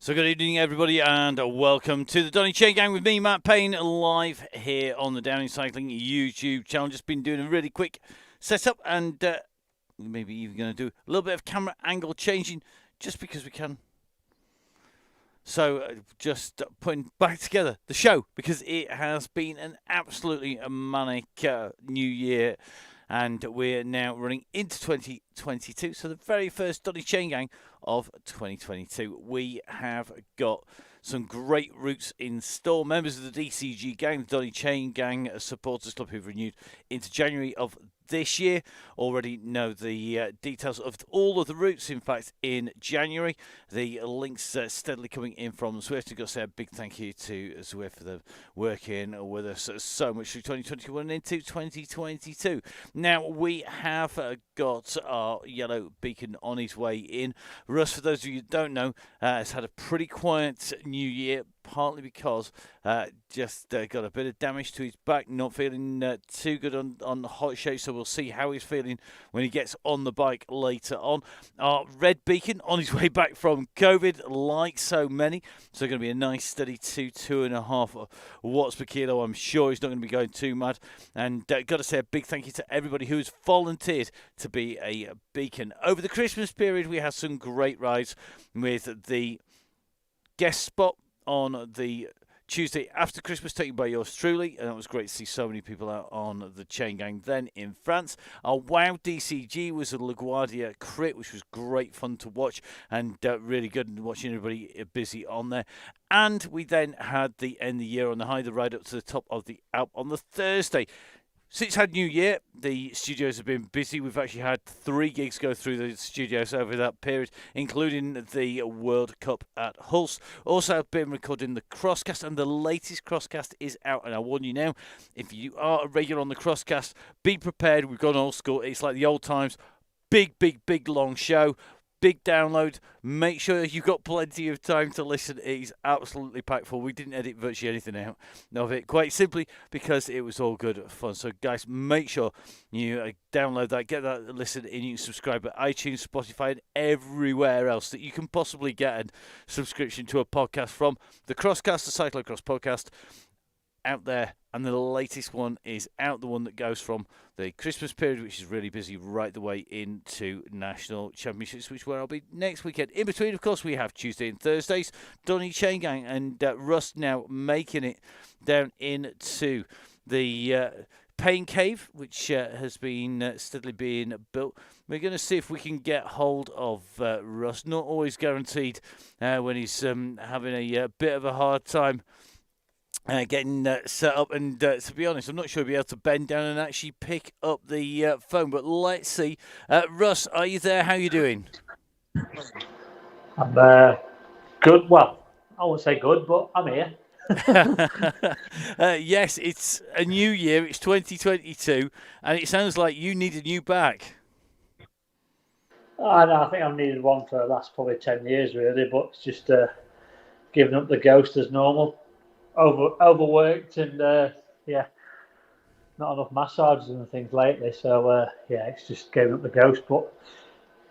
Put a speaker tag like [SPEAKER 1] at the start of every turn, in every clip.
[SPEAKER 1] So good evening, everybody, and welcome to the Donny Chaingang with me, Matt Payne, live here on the Downhill Cycling YouTube channel. Just been doing a really quick setup, and maybe even going to do a little bit of camera angle changing, just because we can. So just putting back together the show, because it has been an absolutely manic new year. And we're now running into 2022. So the very first Donny Chaingang of 2022. We have got some great routes in store. Members of the DCG gang, the Donny Chaingang Supporters Club, who've renewed into January of this year, already know the details of all of the routes. In fact, in January, the links steadily coming in from Zwift. I've got to say a big thank you to Zwift for the working with us so much through 2021 and into 2022. Now, we have got our yellow beacon on his way in. Russ, for those of you who don't know, has had a pretty quiet new year, partly because just got a bit of damage to his back, not feeling too good on the hot shake, so we'll see how he's feeling when he gets on the bike later on. Our red beacon on his way back from COVID, like so many, so going to be a nice steady 2.5 watts per kilo. I'm sure he's not going to be going too mad, and got to say a big thank you to everybody who's volunteered to be a beacon. Over the Christmas period, we had some great rides with the guest spot on the Tuesday after Christmas, taken by yours truly, and it was great to see so many people out on the Chaingang then in France. Our WOW DCG was a LaGuardia crit, which was great fun to watch, and really good watching everybody busy on there. And we then had the end of the year on the high, the ride up to the top of the Alp on the Thursday. Since had New Year, the studios have been busy. We've actually had 3 gigs go through the studios over that period, including the World Cup at Hulse. Also, I've been recording the Crosscast, and the latest Crosscast is out. And I warn you now, if you are a regular on the Crosscast, be prepared. We've gone old school. It's like the old times. Big, long show. Big download. Make sure you've got plenty of time to listen. It is absolutely packed full. We didn't edit virtually anything out of it, quite simply because it was all good fun. So, guys, make sure you download that, get that listen in. You can subscribe at iTunes, Spotify, and everywhere else that you can possibly get a subscription to a podcast from. The Crosscast, the Cyclocross podcast, out there, and the latest one is out, the one that goes from the Christmas period, which is really busy, right the way into National Championships, which where I'll be next weekend. In between, of course, we have Tuesday and Thursdays, Donny Chaingang, and Russ now making it down into the Pain Cave, which has been steadily being built. We're going to see if we can get hold of Russ. Not always guaranteed when he's having a bit of a hard time getting set up, and to be honest, I'm not sure he'll be able to bend down and actually pick up the phone, but let's see. Russ, are you there? How are you doing?
[SPEAKER 2] I'm good. Well, I won't say good, but I'm here.
[SPEAKER 1] Yes, it's a new year. It's 2022, and it sounds like you need a new back.
[SPEAKER 2] I think I've needed one for the last probably 10 years, really, but it's just giving up the ghost as normal. Overworked and not enough massages and things lately. So it's just giving up the ghost. But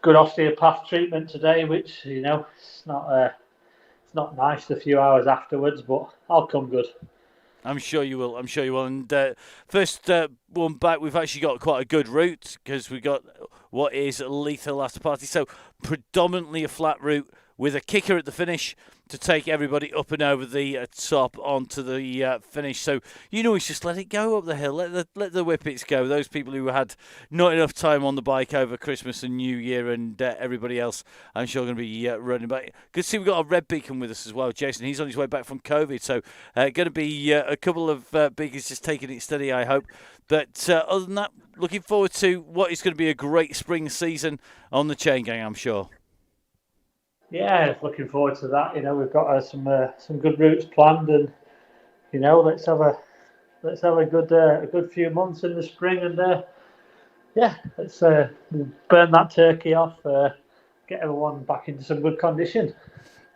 [SPEAKER 2] good osteopath treatment today, which it's not nice the few hours afterwards, but I'll come good.
[SPEAKER 1] I'm sure you will. And first one back, we've actually got quite a good route, because we got what is Leith Hill After Party. So predominantly a flat route with a kicker at the finish to take everybody up and over the top onto the finish. So, it's just let it go up the hill. Let the whippets go. Those people who had not enough time on the bike over Christmas and New Year, and everybody else, I'm sure, going to be running back. Good to see we've got a red beacon with us as well, Jason. He's on his way back from COVID. So, going to be a couple of beacons just taking it steady, I hope. But other than that, looking forward to what is going to be a great spring season on the Chaingang, I'm sure.
[SPEAKER 2] Yeah, looking forward to that. We've got some good routes planned, and let's have a good few months in the spring, and let's burn that turkey off, get everyone back into some good condition.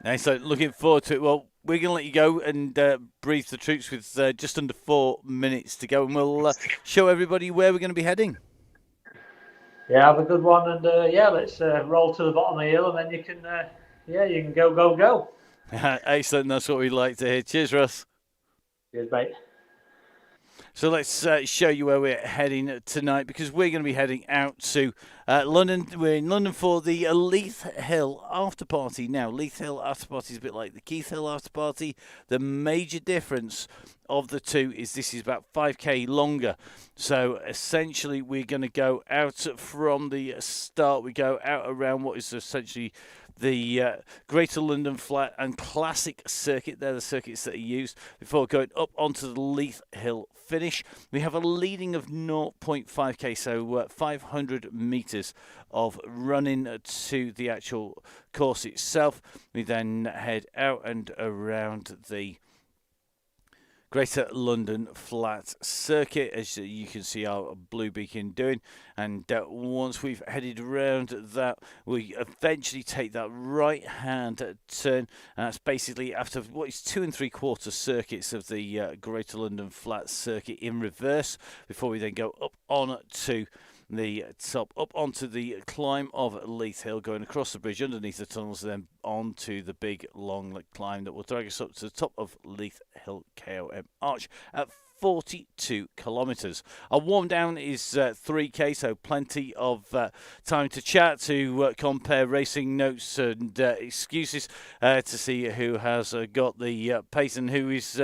[SPEAKER 1] Nice. So looking forward to it. Well, we're going to let you go and breathe the troops with just under 4 minutes to go, and we'll show everybody where we're going to be heading.
[SPEAKER 2] Yeah, have a good one, and let's roll to the bottom of the hill, and then you can go.
[SPEAKER 1] Excellent, that's what we'd like to hear. Cheers, Russ.
[SPEAKER 2] Cheers, mate.
[SPEAKER 1] So let's show you where we're heading tonight, because we're going to be heading out to London. We're in London for the Leith Hill After Party. Now, Leith Hill After Party is a bit like the Keith Hill After Party. The major difference of the two is this is about 5k longer. So essentially we're going to go out from the start. We go out around what is essentially the Greater London Flat and Classic circuit. They're the circuits that are used before going up onto the Leith Hill finish. We have a leading of 0.5k, so 500 metres of running to the actual course itself. We then head out and around the Greater London Flat circuit, as you can see our blue beacon doing. And once we've headed around that, we eventually take that right hand turn, and that's basically after what is 2 3/4 circuits of the Greater London Flat circuit in reverse, before we then go up on to the top, up onto the climb of Leith Hill, going across the bridge underneath the tunnels, and then onto the big long climb that will drag us up to the top of Leith Hill KOM Arch at 42 kilometres. Our warm down is 3k, so plenty of time to chat, to compare racing notes and excuses, to see who has got the pace and who is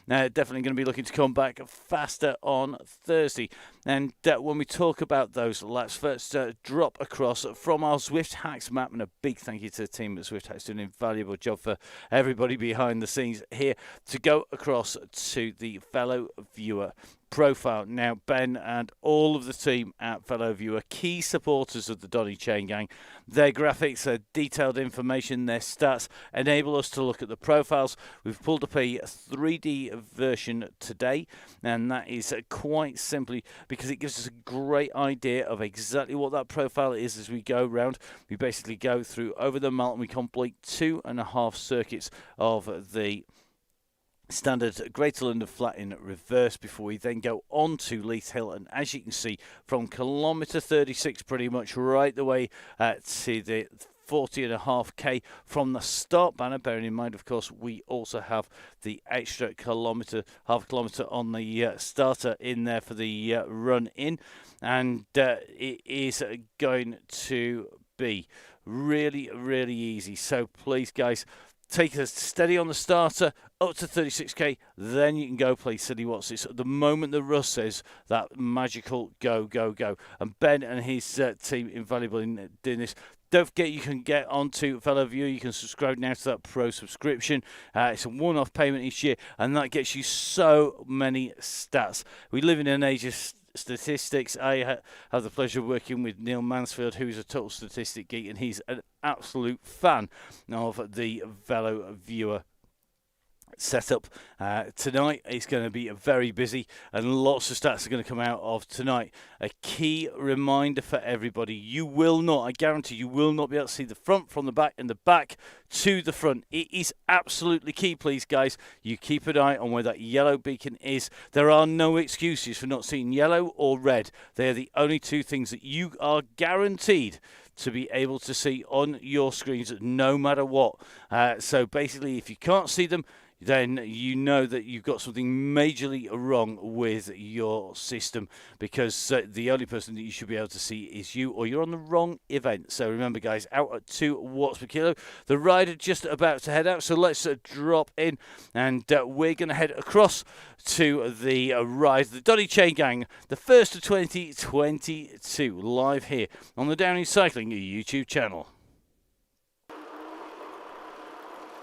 [SPEAKER 1] definitely going to be looking to come back faster on Thursday. And when we talk about those laps, first drop across from our Zwift Hacks map, and a big thank you to the team at Zwift Hacks, doing an invaluable job for everybody behind the scenes here, to go across to the fellow viewer profile. Now, Ben and all of the team at Fellow Viewer, key supporters of the Donny Chaingang, their graphics, their detailed information, their stats enable us to look at the profiles. We've pulled up a 3D version today, and that is quite simply because it gives us a great idea of exactly what that profile is as we go round. We basically go through over the mountain. We complete 2.5 circuits of the standard Greater London Flat in reverse before we then go on to Leith Hill. And as you can see, from kilometre 36 pretty much right the way to the 40.5k from the start banner, bearing in mind, of course, we also have the extra half kilometre on the starter in there for the run in, and it is going to be really, really easy. So please, guys, take it steady on the starter, up to 36k, then you can go play silly what's this. At the moment the Russ says that magical go, go, go. And Ben and his team, invaluable in doing this. Don't forget, you can get onto Fellow Viewer. You can subscribe now to that pro subscription. It's a one-off payment each year, and that gets you so many stats. We live in an age of statistics. I have the pleasure of working with Neil Mansfield, who's a total statistic geek, and he's an absolute fan of the Fellow Viewer setup. Tonight it's going to be very busy, and lots of stats are going to come out of tonight. A key reminder for everybody: you will not, I guarantee you will not be able to see the front from the back and the back to the front. It is absolutely key, please, guys. You keep an eye on where that yellow beacon is. There are no excuses for not seeing yellow or red. They are the only two things that you are guaranteed to be able to see on your screens no matter what. So basically, if you can't see them, then you know that you've got something majorly wrong with your system, because the only person that you should be able to see is you, or you're on the wrong event. So remember, guys, out at 2 watts per kilo. The rider just about to head out, so let's drop in, and we're going to head across to the ride, the Donny Chaingang, the first of 2022, live here on the Downhill Cycling YouTube channel.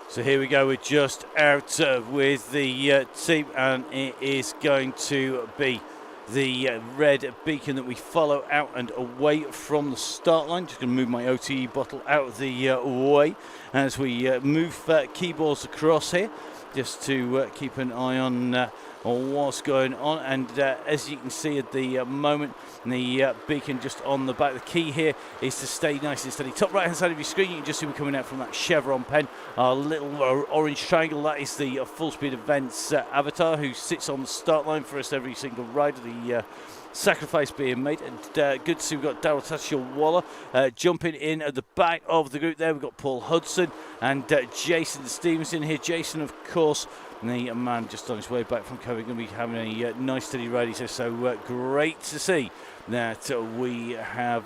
[SPEAKER 1] So here we go, we're just out with the team, and it is going to be the red beacon that we follow out and away from the start line. Just going to move my OTE bottle out of the way as we move keyboards across here, just to keep an eye on what's going on. And as you can see at the moment, the beacon just on the back. The key here is to stay nice and steady. Top right hand side of your screen, you can just see we're coming out from that chevron pen. Our little orange triangle, that is the Full Speed Events avatar, who sits on the start line for us every single ride of the sacrifice being made. And good to see we've got Daryl Tatchell-Waller jumping in at the back of the group there. We've got Paul Hudson and Jason Stevenson here. Jason, of course, the man just on his way back from COVID, going to be having a nice steady ride. He says, so great to see that we have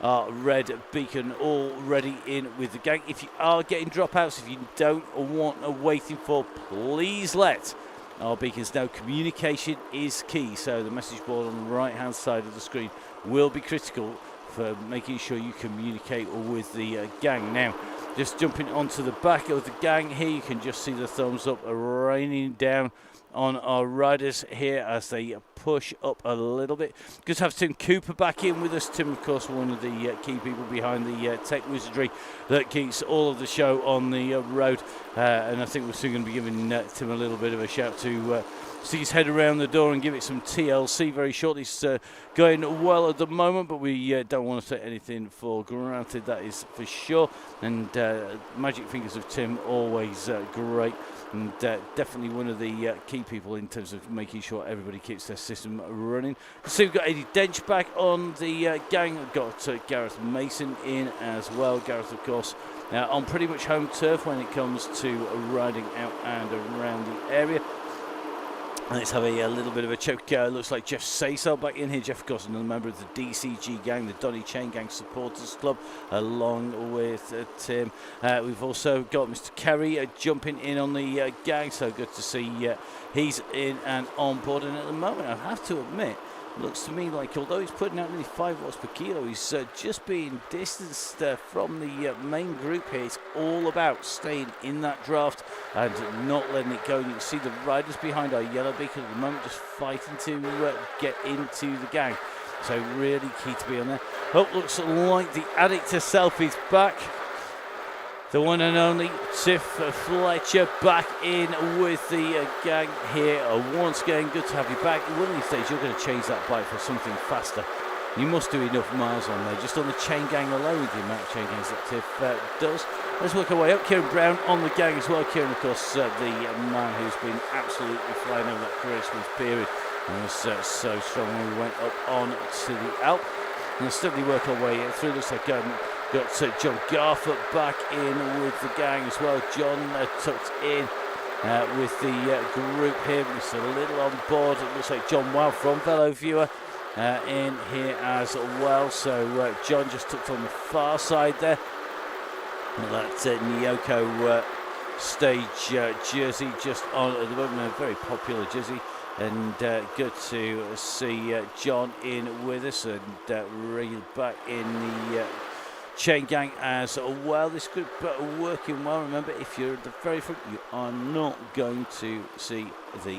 [SPEAKER 1] our red beacon already in with the gang. If you are getting dropouts, if you don't want a waiting for, please let our beacons know. Communication is key, so the message board on the right hand side of the screen will be critical for making sure you communicate with the gang. Now, just jumping onto the back of the gang here, you can just see the thumbs up raining down on our riders here as they push up a little bit. Good to have Tim Cooper back in with us. Tim, of course, one of the key people behind the tech wizardry that keeps all of the show on the road. And I think we're soon going to be giving Tim a little bit of a shout to stick his head around the door and give it some TLC very shortly. It's going well at the moment, but we don't want to take anything for granted, that is for sure. And magic fingers of Tim, always great. And definitely one of the key people in terms of making sure everybody keeps their system running. So we've got Eddie Dench back on the gang. We've got Gareth Mason in as well. Gareth, of course, on pretty much home turf when it comes to riding out and around the area. Let's have a little bit of a choke. Looks like Jeff Saysell back in here. Jeff, of course, another member of the DCG gang, the Donny Chaingang Supporters Club, along with Tim. We've also got Mr. Kerry jumping in on the gang, so good to see he's in and on board. And at the moment, I have to admit, looks to me like, although he's putting out nearly 5 watts per kilo, he's just being distanced from the main group here. It's all about staying in that draft and not letting it go. And you can see the riders behind our yellow beacon at the moment just fighting to get into the gang. So really key to be on there. Oh, looks like the addict herself is back. The one and only Tiff Fletcher back in with the gang here. Once again, good to have you back. One of these days, you're going to change that bike for something faster. You must do enough miles on there, just on the chain gang alone, with the amount of chain gangs that Tiff does. Let's work our way up. Kieran Brown on the gang as well. Kieran, of course, the man who's been absolutely flying over that Christmas period and was so strong when we went up on to the Alp. And we'll steadily work our way through. Looks like got John Garfoot back in with the gang as well. John tucked in with the group here. Just a little on board. It looks like John Wow from Velo Viewer in here as well. So John just tucked on the far side there. That Nyoko stage jersey just on at the moment. A very popular jersey. And good to see John in with us and Ray back in the chain gang as well. This group working well. Remember, if you're at the very front, you are not going to see the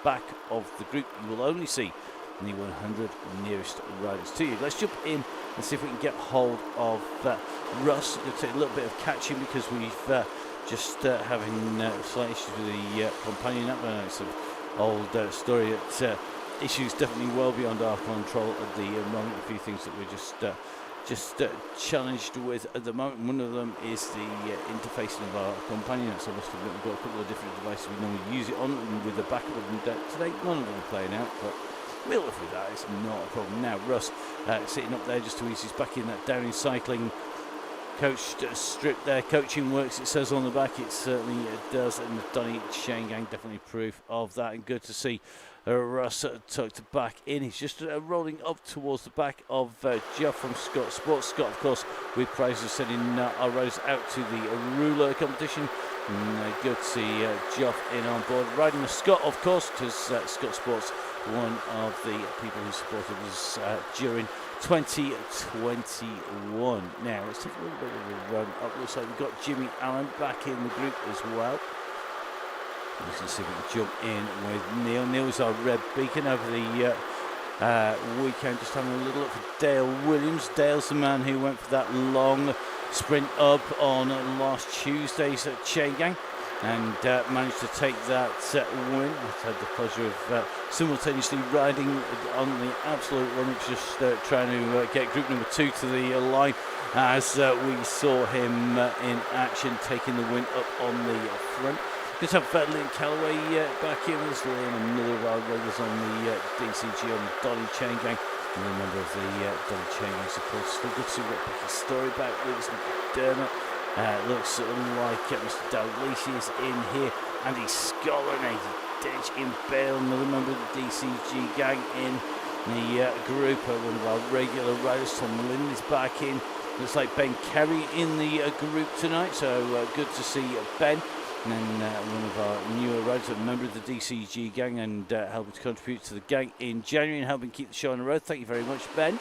[SPEAKER 1] back of the group. You will only see the 100 nearest riders to you. Let's jump in and see if we can get hold of Russ. It'll take a little bit of catching because we've just having slight issues with the companion app. It's an old story that issues definitely well beyond our control at the moment. A few things that we're just challenged with at the moment. One of them is the interfacing of our companion. So I must admit we've got a couple of different devices we normally use it on, and with the backup of them today, none of them are playing out, but we'll live with that. It's not a problem. Now Russ sitting up there just to ease his back in that Downing Cycling coached strip there. Coaching works, it says on the back. It certainly does, and the Donny Chaingang definitely proof of that. And good to see Russ tucked back in. He's just rolling up towards the back of Geoff from Scott Sports. Scott, of course, with prizes sending our riders out to the ruler competition. And good to see Geoff in on board. Riding with Scott, of course, because Scott Sports, one of the people who supported us during 2021. Now, let's take a little bit of a run up. Looks like we've got Jimmy Allen back in the group as well. Let's see if we can jump in with Neil. Neil's our red beacon over the weekend. Just having a little look for Dale Williams. Dale's the man who went for that long sprint up on last Tuesday's Chaingang and managed to take that win. I've had the pleasure of simultaneously riding on the absolute run, just trying to get group number 2 to the line as we saw him in action, taking the win up on the front. Good to have Liam Callaway back in with us. Liam, another of our regulars on the DCG on Donny Chaingang. Another member of the Donny Chaingang support. Still good to see what Becky's story about Lewis McDermott. Looks like Mr. Dalglish is in here. Andy Scotland, Dedge in Bale, another member of the DCG gang in the group. One of our regular riders, Tom Lynn, is back in. Looks like Ben Kerry in the group tonight, so good to see Ben. And then one of our newer riders, a member of the DCG gang, and helping to contribute to the gang in January and helping keep the show on the road. Thank you very much, Ben.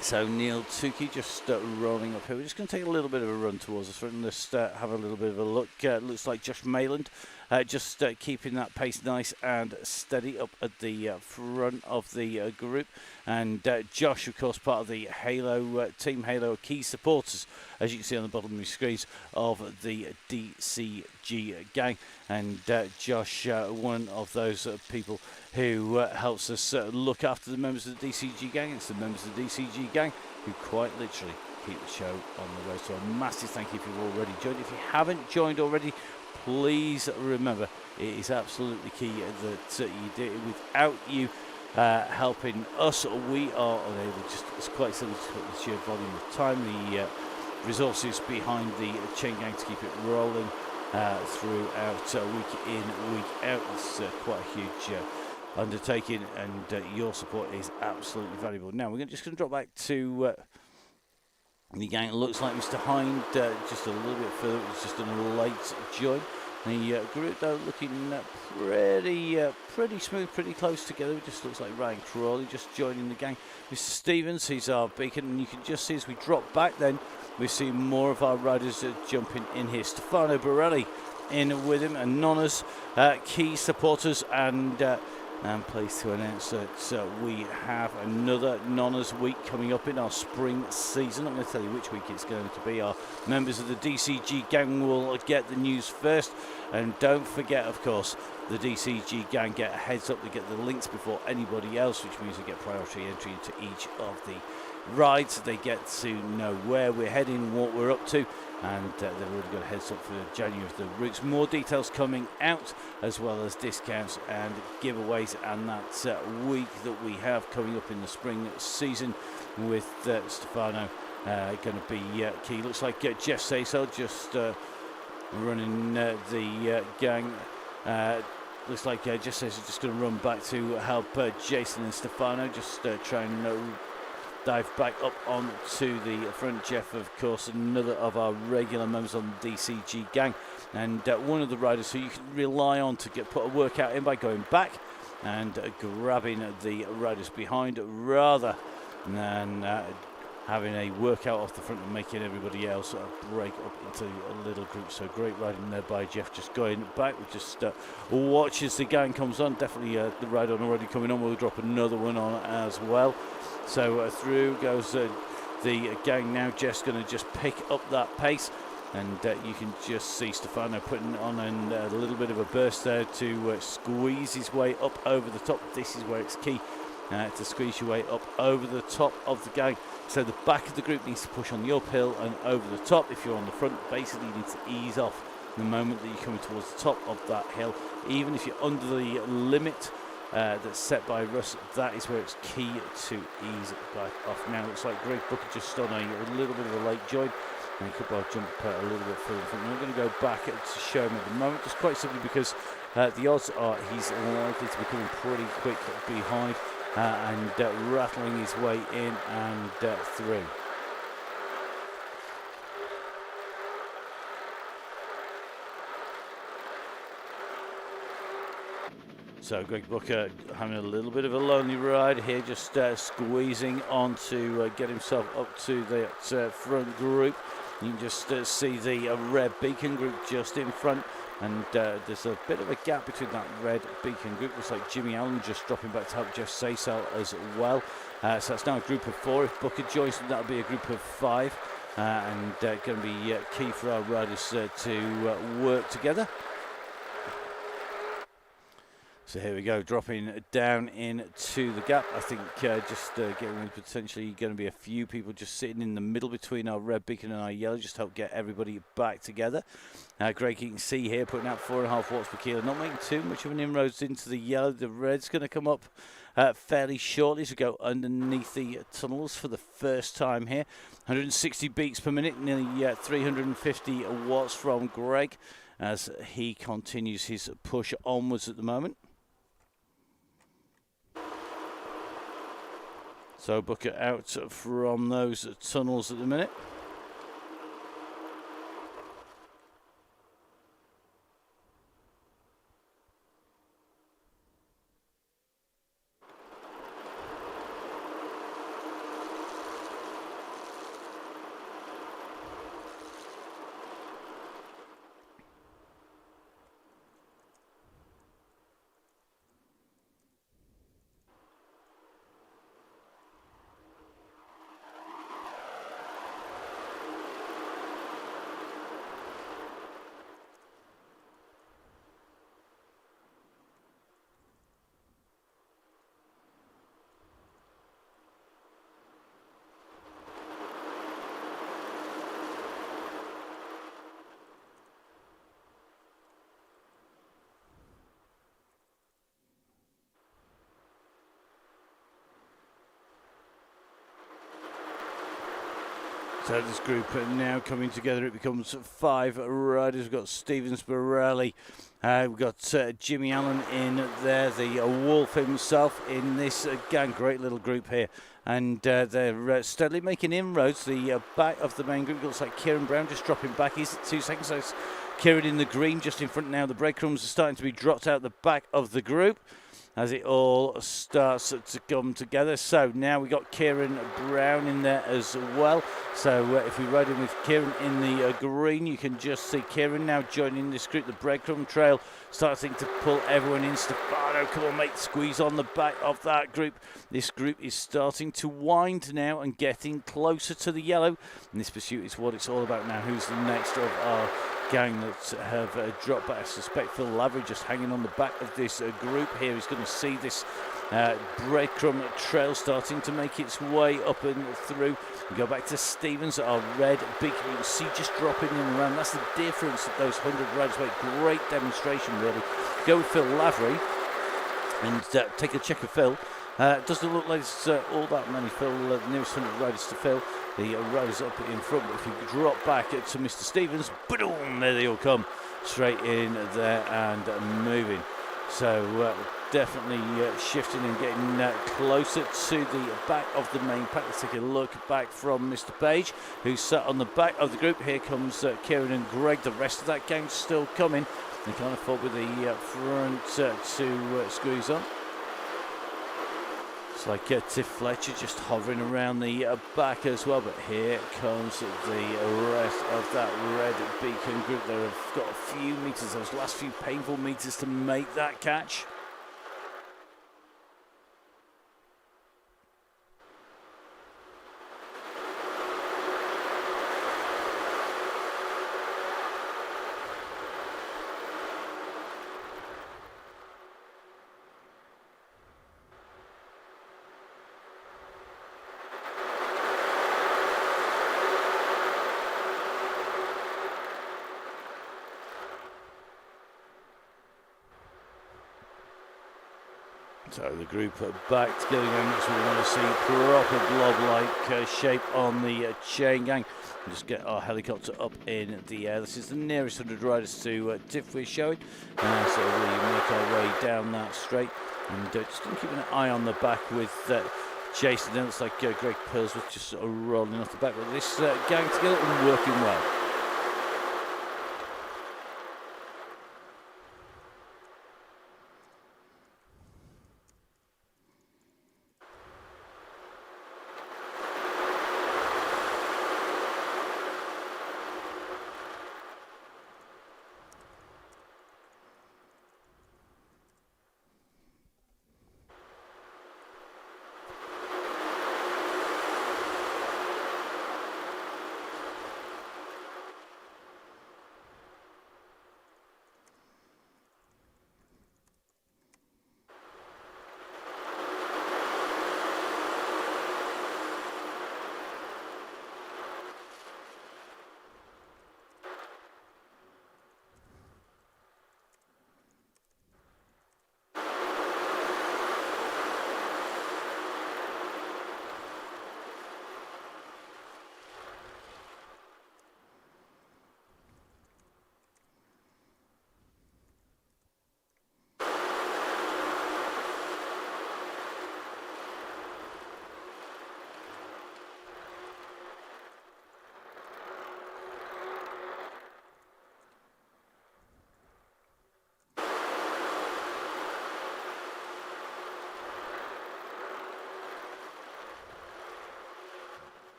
[SPEAKER 1] So Neil Tukey just rolling up here. We're just going to take a little bit of a run towards us and just have a little bit of a look. Looks like Josh Mayland just keeping that pace nice and steady up at the front of the group. And Josh, of course, part of the Halo Team Halo key supporters, as you can see on the bottom of the screens, of the DCG gang. And Josh, one of those people who helps us look after the members of the DCG gang. It's the members of the DCG gang who quite literally keep the show on the road. So a massive thank you if you've already joined. If you haven't joined already, please remember it is absolutely key that you do it. Without you helping us, we are unable. It's quite silly to put the sheer volume of time, the resources behind the chain gang to keep it rolling throughout week in, week out. It's quite a huge undertaking, and your support is absolutely valuable. Now we're just going to drop back to the gang. It looks like Mr. Hind just a little bit further. It was just a late join. The group though looking pretty smooth, pretty close together. It just looks like Ryan Crawley just joining the gang. Mr. Stevens, he's our beacon, and you can just see as we drop back then, we see more of our riders jumping in here. Stefano Borelli in with him, and Nonnas, key supporters, and I'm pleased to announce that we have another Nonnas week coming up in our spring season. I'm going to tell you which week it's going to be. Our members of the DCG gang will get the news first. And don't forget, of course, the DCG gang get a heads up. They get the links before anybody else, which means they get priority entry into each of the rides. They get to know where we're heading, what we're up to, and they've already got a heads up for January of the routes. More details coming out, as well as discounts and giveaways, and that week that we have coming up in the spring season with Stefano going to be key. Looks like Jeff Saysel just running the gang. Looks like Jeff Saysel just going to run back to help Jason and Stefano, just try and dive back up onto the front. Jeff, of course, another of our regular members on the DCG gang, and one of the riders who you can rely on to put a workout in by going back and grabbing the riders behind, rather than having a workout off the front and making everybody else break up into a little group. So great riding there by Jeff, just going back. We just watch as the gang comes on. Definitely the ride on already coming on. We'll drop another one on as well. So through goes the gang now. Jeff's going to just pick up that pace, and you can just see Stefano putting on a little bit of a burst there to squeeze his way up over the top. This is where it's key to squeeze your way up over the top of the gang. So the back of the group needs to push on the uphill and over the top. If you're on the front, basically you need to ease off the moment that you're coming towards the top of that hill. Even if you're under the limit that's set by Russ, that is where it's key to ease back off. Now it looks like Greg Booker just on a little bit of a late join, and he could well jump a little bit further in front. We're going to go back to show him at the moment, just quite simply because the odds are he's likely to be coming pretty quick behind and rattling his way in and through. So Greg Booker having a little bit of a lonely ride here, just squeezing on to get himself up to the front group. You can just see the red beacon group just in front, and there's a bit of a gap between that red beacon group. Looks like Jimmy Allen just dropping back to help Jeff Saysel as well. So that's now a group of 4. If Booker joins them, that'll be a group of 5, and going to be key for our riders to work together. So here we go, dropping down into the gap. I think just getting potentially going to be a few people just sitting in the middle between our red beacon and our yellow, just to help get everybody back together. Greg, you can see here, putting out 4.5 watts per kilo, not making too much of an inroads into the yellow. The red's going to come up fairly shortly as we go underneath the tunnels for the first time here. 160 beats per minute, nearly 350 watts from Greg as he continues his push onwards at the moment. So bucket out from those tunnels at the minute. So this group are now coming together. It becomes 5 riders. We've got Stevens Borelli. We've got Jimmy Allen in there, the Wolf himself in this gang. Great little group here. And they're steadily making inroads. The back of the main group looks like Kieran Brown just dropping back. He's at 2 seconds. So it's Kieran in the green just in front now. The breadcrumbs are starting to be dropped out the back of the group as it all starts to come together. So now we got Kieran Brown in there as well. So if we ride in with Kieran in the green, you can just see Kieran now joining this group. The breadcrumb trail starting to pull everyone in. Stefano, come on mate, squeeze on the back of that group. This group is starting to wind now and getting closer to the yellow. And this pursuit is what it's all about now. Who's the next of our gang that have dropped back? I suspect Phil Lavery just hanging on the back of this group here. He's going to see this breadcrumb trail starting to make its way up and through. We go back to Stevens, our red beacon. You can see just dropping in and around. That's the difference that those 100 riders make. Great demonstration, really. Go with Phil Lavery and take a check of Phil. Doesn't look like it's all that many. Phil, the nearest 100 riders to Phil. The riders up in front, but if you drop back to Mr. Stevens, boom, there they all come, straight in there and moving. So definitely shifting and getting closer to the back of the main pack. Let's take a look back from Mr. Page, who's sat on the back of the group. Here comes Kieran and Greg. The rest of that gang's still coming. They can't afford with the front to squeeze on. It's like Tiff Fletcher just hovering around the back as well, but here comes the rest of that red beacon group. They've got a few metres, those last few painful metres to make that catch. So the group are back together again. That's what we want to see. Proper blob-like shape on the chain gang. Just get our helicopter up in the air. This is the nearest 100 riders to Tiff we're showing. So we make our way down that straight. And just keeping an eye on the back with Jason. It looks like Greg Pillsworth just sort of rolling off the back. But this gang together and working well.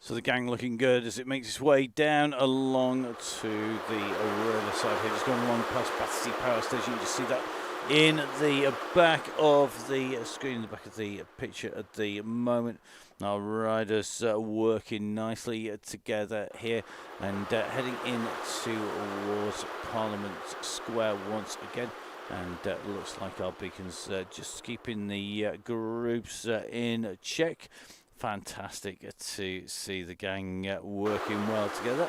[SPEAKER 1] So the gang looking good as it makes its way down along to the other side here. Just going along past Battersea Power Station. You just see that in the back of the screen, in the back of the picture at the moment. Our riders working nicely together here and heading in towards Parliament Square once again. And looks like our beacons just keeping the groups in check. Fantastic to see the gang working well together.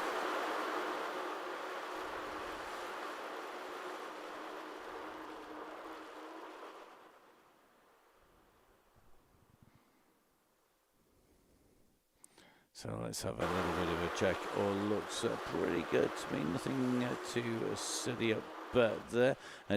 [SPEAKER 1] So let's have a little bit of a check. All looks pretty good to me. Nothing too silly up there.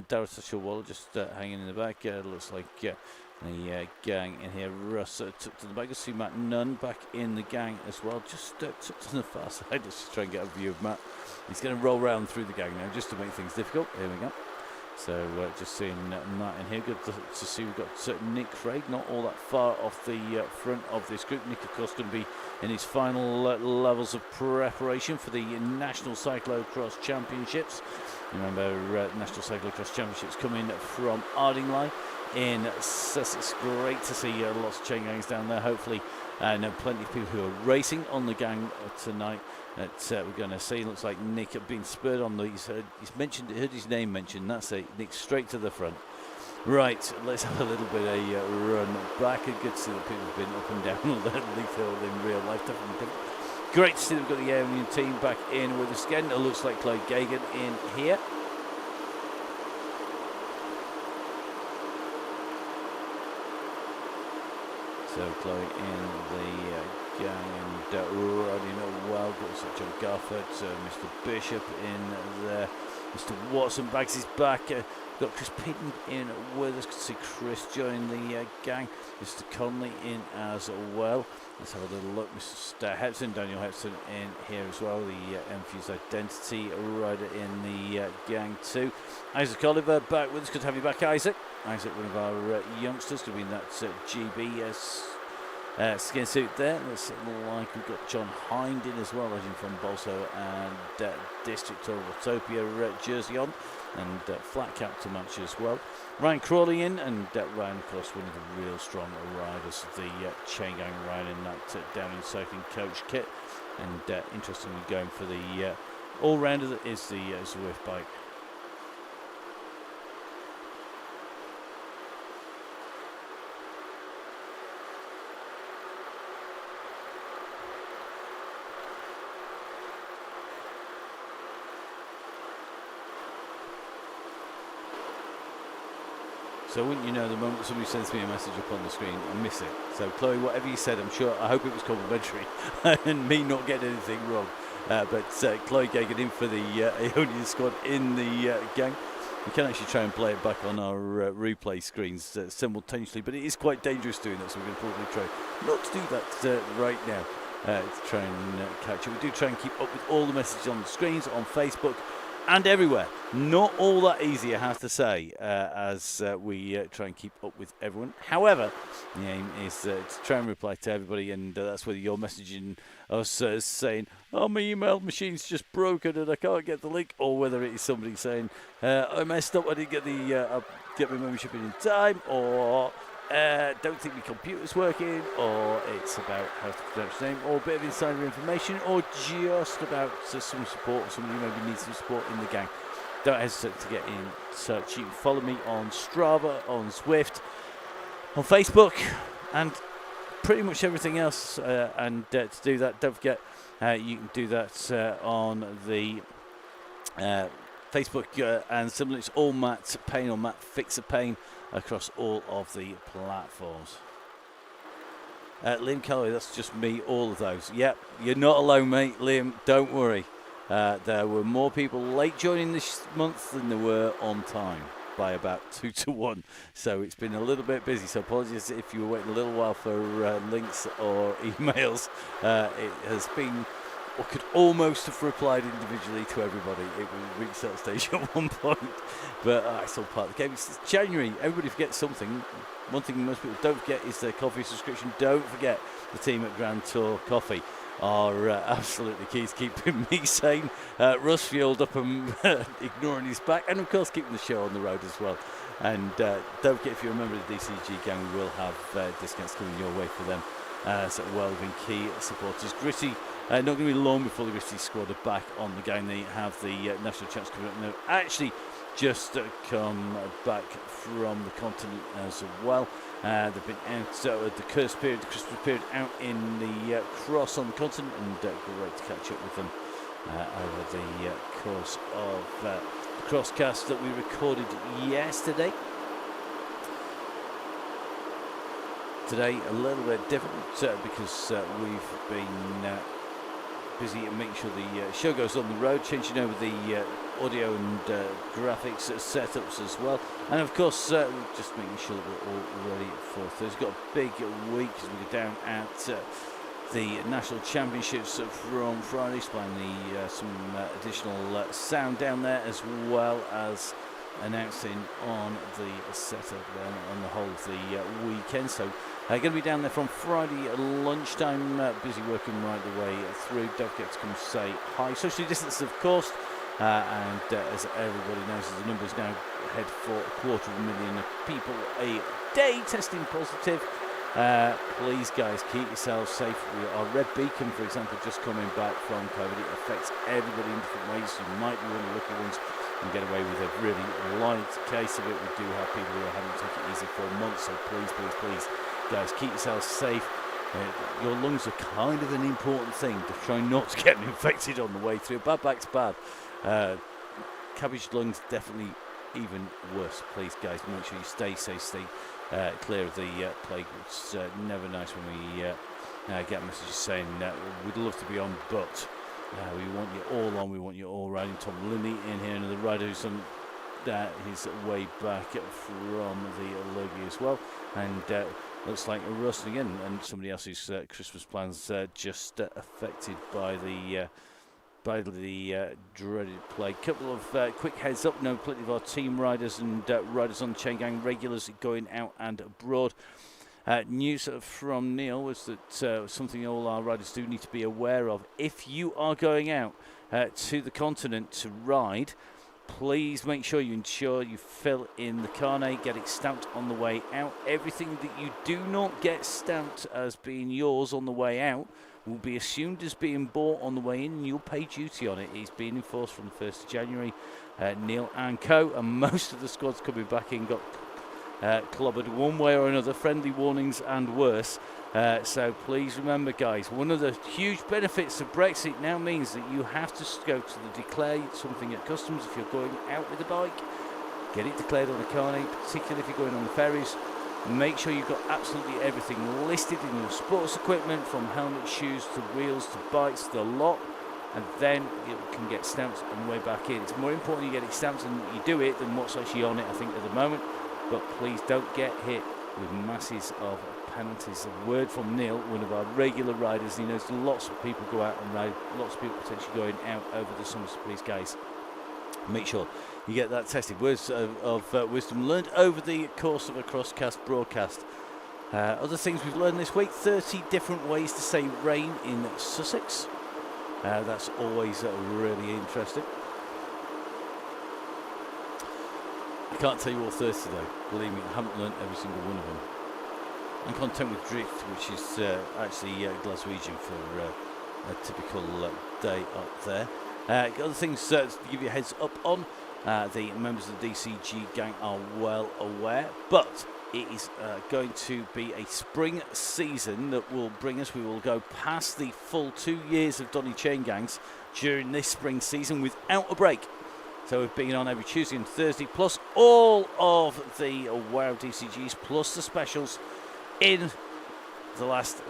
[SPEAKER 1] Darrell Waller just hanging in the back. Looks like the gang in here. Russ took to the back. I see Matt Nunn back in the gang as well. Just tucked on the far side. Let's just try and get a view of Matt. He's going to roll round through the gang now just to make things difficult. Here we go. So just seeing Matt in here. Good to see we've got Nick Craig not all that far off the front of this group. Nick, of course, going to be in his final levels of preparation for the National Cyclocross Championships. Remember, National Cyclocross Championships coming from Ardingly in Sussex. Great to see lots of Chaingangs down there. Hopefully, and plenty of people who are racing on the gang tonight that we're going to see. Looks like Nick had been spurred on. He's mentioned, heard his name mentioned. That's it. Nick straight to the front. Right, let's have a little bit of a run back. And good to see that people have been up and down Leith Hill in real life. Definitely. Great to see we've got the Air Union team back in with us again. It looks like Chloe Gagan in here. So Chloe in the gang and riding well. Got Sir John Garford, Mr. Bishop in there. Mr. Watson Bags is back. Got Chris Payton in with us. Can see Chris join the gang. Mr. Conley in as well. Let's have a little look. Mr. Hepson, Daniel Hepson in here as well. The Enfuse Identity rider in the gang too. Isaac Oliver back with us. Good to have you back, Isaac. Isaac, one of our youngsters, going to be in that GB skin suit there. Looks like we've got John Hind in as well, as in from Bolso and District of Watopia jersey on, and flat cap to match as well. Ryan Crawley in, and Ryan, of course, one of the real strong riders of the Chaingang ride in that Downing Cycling Coach kit, and interestingly going for the all-rounder that is the Zwift bike. So wouldn't you know, the moment somebody sends me a message up on the screen, I miss it. So Chloe, whatever you said, I hope it was complimentary and me not getting anything wrong. But Chloe Gagan in for the Ionian squad in the gang. We can actually try and play it back on our replay screens simultaneously, but it is quite dangerous doing that, so we're going to probably try not to do that right now to try and catch it. We do try and keep up with all the messages on the screens, on Facebook, and everywhere. Not all that easy, I have to say, as we try and keep up with everyone. However, the aim is to try and reply to everybody, and that's whether you're messaging us saying, oh, my email machine's just broken and I can't get the link, or whether it is somebody saying, I messed up, I didn't get my membership in time, or don't think my computer's working, or it's about how to pronounce your name, or a bit of insider information, or just about some support, somebody who maybe needs some support in the gang. Don't hesitate to get in touch. You can follow me on Strava, on Zwift, on Facebook, and pretty much everything else. And to do that, don't forget, you can do that on the Facebook and similarly. It's all Matt Payne or Matt Fixer Payne across all of the platforms. Liam Calloway, that's just me, all of those. Yep, you're not alone, mate. Liam, don't worry. There were more people late joining this month than there were on time, by about 2 to 1. So it's been a little bit busy. So apologies if you were waiting a little while for links or emails. It has been, or could almost have replied individually to everybody. It reached that stage at one point, but it's all part of the game. It's January. Everybody forgets something. One thing most people don't forget is their coffee subscription. Don't forget the team at Grand Tour Coffee. are absolutely key to keeping me sane. Russ fueled up and ignoring his back, and of course keeping the show on the road as well. And don't forget, if you're a member of the DCG gang, we will have discounts coming your way for them. So well, they've been key supporters. Gritty, not going to be long before the Gritty squad are back on the game. They have the national champs coming up now. Actually, just come back from the continent as well. They've been out at the curse period, the Christmas period, out in the cross on the continent, and great to catch up with them over the course of the crosscast that we recorded yesterday. Today a little bit different because we've been busy making sure the show goes on the road, changing over the audio and graphics setups as well, and of course just making sure that we're all ready for Thursday. We've got a big week as we go down at the National Championships from Friday, supplying some additional sound down there, as well as announcing on the setup then on the whole of the weekend. So going to be down there from Friday lunchtime, busy working right the way through. Don't forget to come say hi. Socially distanced, of course, and as everybody knows, the numbers now head for 250,000 people a day testing positive. Please, guys, keep yourselves safe. Our Red Beacon, for example, just coming back from COVID. It affects everybody in different ways. You might be one of the lucky ones and get away with a really light case of it. We do have people who are having to take it easy for months, so please, guys, keep yourselves safe. Your lungs are kind of an important thing to try not to get infected on the way through. Bad back's bad. Cabbage lungs definitely even worse. Please, guys, make sure you stay safe, stay clear of the plague. It's never nice when we get messages saying we'd love to be on, but we want you all on, we want you all riding. Tom Linney in here, another rider who's on his way back from the Lurgy as well, and looks like Russ again, and somebody else's Christmas plans just affected by the dreaded plague. Couple of quick heads up. Know plenty of our team riders and riders on Chaingang regulars going out and abroad. News from Neil was that something all our riders do need to be aware of. If you are going out to the continent to ride, please make sure you ensure you fill in the carnet, get it stamped on the way out. Everything that you do not get stamped as being yours on the way out will be assumed as being bought on the way in, and you'll pay duty on it. It's being enforced from the 1st of January. Neil and co, and most of the squads coming back in got clobbered one way or another, friendly warnings and worse. So please remember, guys, one of the huge benefits of Brexit now means that you have to go to the declare something at customs if you're going out with a bike. Get it declared on the carnet, particularly if you're going on the ferries. Make sure you've got absolutely everything listed in your sports equipment, from helmets, shoes to wheels to bikes, the lot, and then you can get stamped on the way back in. It's more important you get it stamped and you do it than what's actually on it, I think, at the moment. But please don't get hit with masses of penalties. A word from Neil, one of our regular riders. He knows lots of people go out and ride, lots of people potentially going out over the summer. So please, guys, make sure you get that tested. Words of wisdom learned over the course of a crosscast broadcast. Other things we've learned this week: 30 different ways to say rain in Sussex. That's always really interesting. I can't tell you all 30 though. Believe me, I haven't learned every single one of them. I'm content with drift, which is actually Glaswegian for a typical day up there. Other things to give you a heads up on. The members of the DCG gang are well aware, but it is going to be a spring season that will bring us. We will go past the full 2 years of Donny Chaingangs during this spring season without a break. So we've been on every Tuesday and Thursday, plus all of the WOW DCGs, plus the specials in the last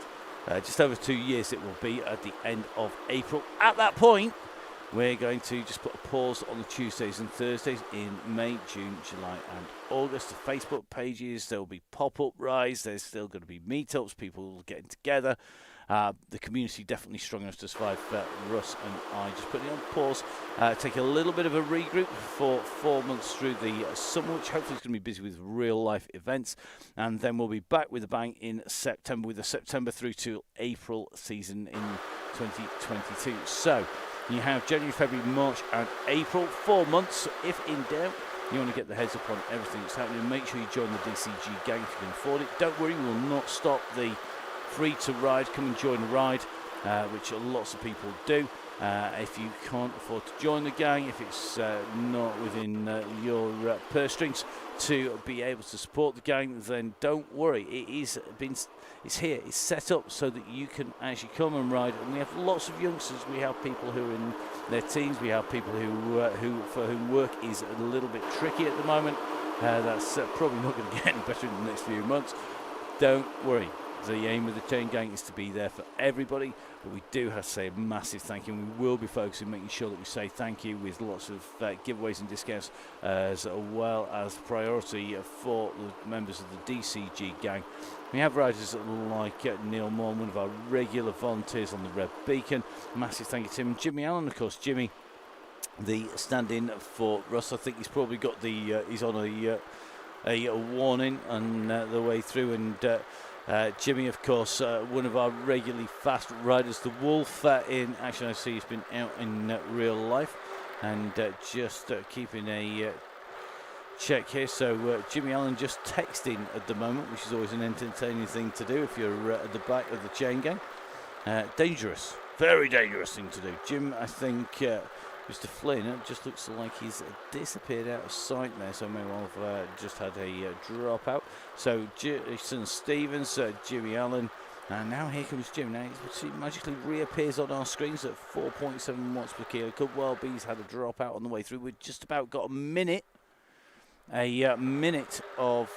[SPEAKER 1] just over 2 years. It will be at the end of April. At that point, we're going to just put a pause on the Tuesdays and Thursdays in May, June, July and August. The Facebook pages, there will be pop-up rides. There's still going to be meetups, people getting together. The community definitely strong enough to survive. Russ and I just putting it on pause, take a little bit of a regroup for 4 months through the summer, which hopefully is going to be busy with real life events, and then we'll be back with a bang in September, with the September through to April season in 2022. So you have January, February, March and April, 4 months. If in doubt, you want to get the heads up on everything that's happening, make sure you join the DCG gang if you can afford it. Don't worry, we will not stop the free to ride. Come and join the ride, which lots of people do. If you can't afford to join the gang, if it's not within your purse strings to be able to support the gang, then don't worry. It's here. It's set up so that you can actually come and ride. And we have lots of youngsters. We have people who are in their teens. We have people who for whom work is a little bit tricky at the moment. That's probably not going to get any better in the next few months. Don't worry. The aim of the Chain Gang is to be there for everybody, but we do have to say a massive thank you, and we will be focusing on making sure that we say thank you with lots of giveaways and discounts, as well as priority for the members of the DCG gang. We have riders like Neil Moore, one of our regular volunteers on the Red Beacon. Massive thank you to him. And Jimmy Allen, of course. Jimmy, the stand-in for Russ. I think he's probably got the he's on a warning on the way through, and Jimmy, of course, one of our regularly fast riders. The Wolf in action. I see he's been out in real life, and just keeping a check here. So Jimmy Allen just texting at the moment, which is always an entertaining thing to do if you're at the back of the Chain Gang. Dangerous, very dangerous thing to do. Jim, I think Mr. Flynn, it just looks like he's disappeared out of sight there, so may well have just had a drop out. So Jason Stevens, Jimmy Allen, and now here comes Jim. Now he magically reappears on our screens at 4.7 watts per kilo. Could well be he's had a drop out on the way through. We've just about got a minute of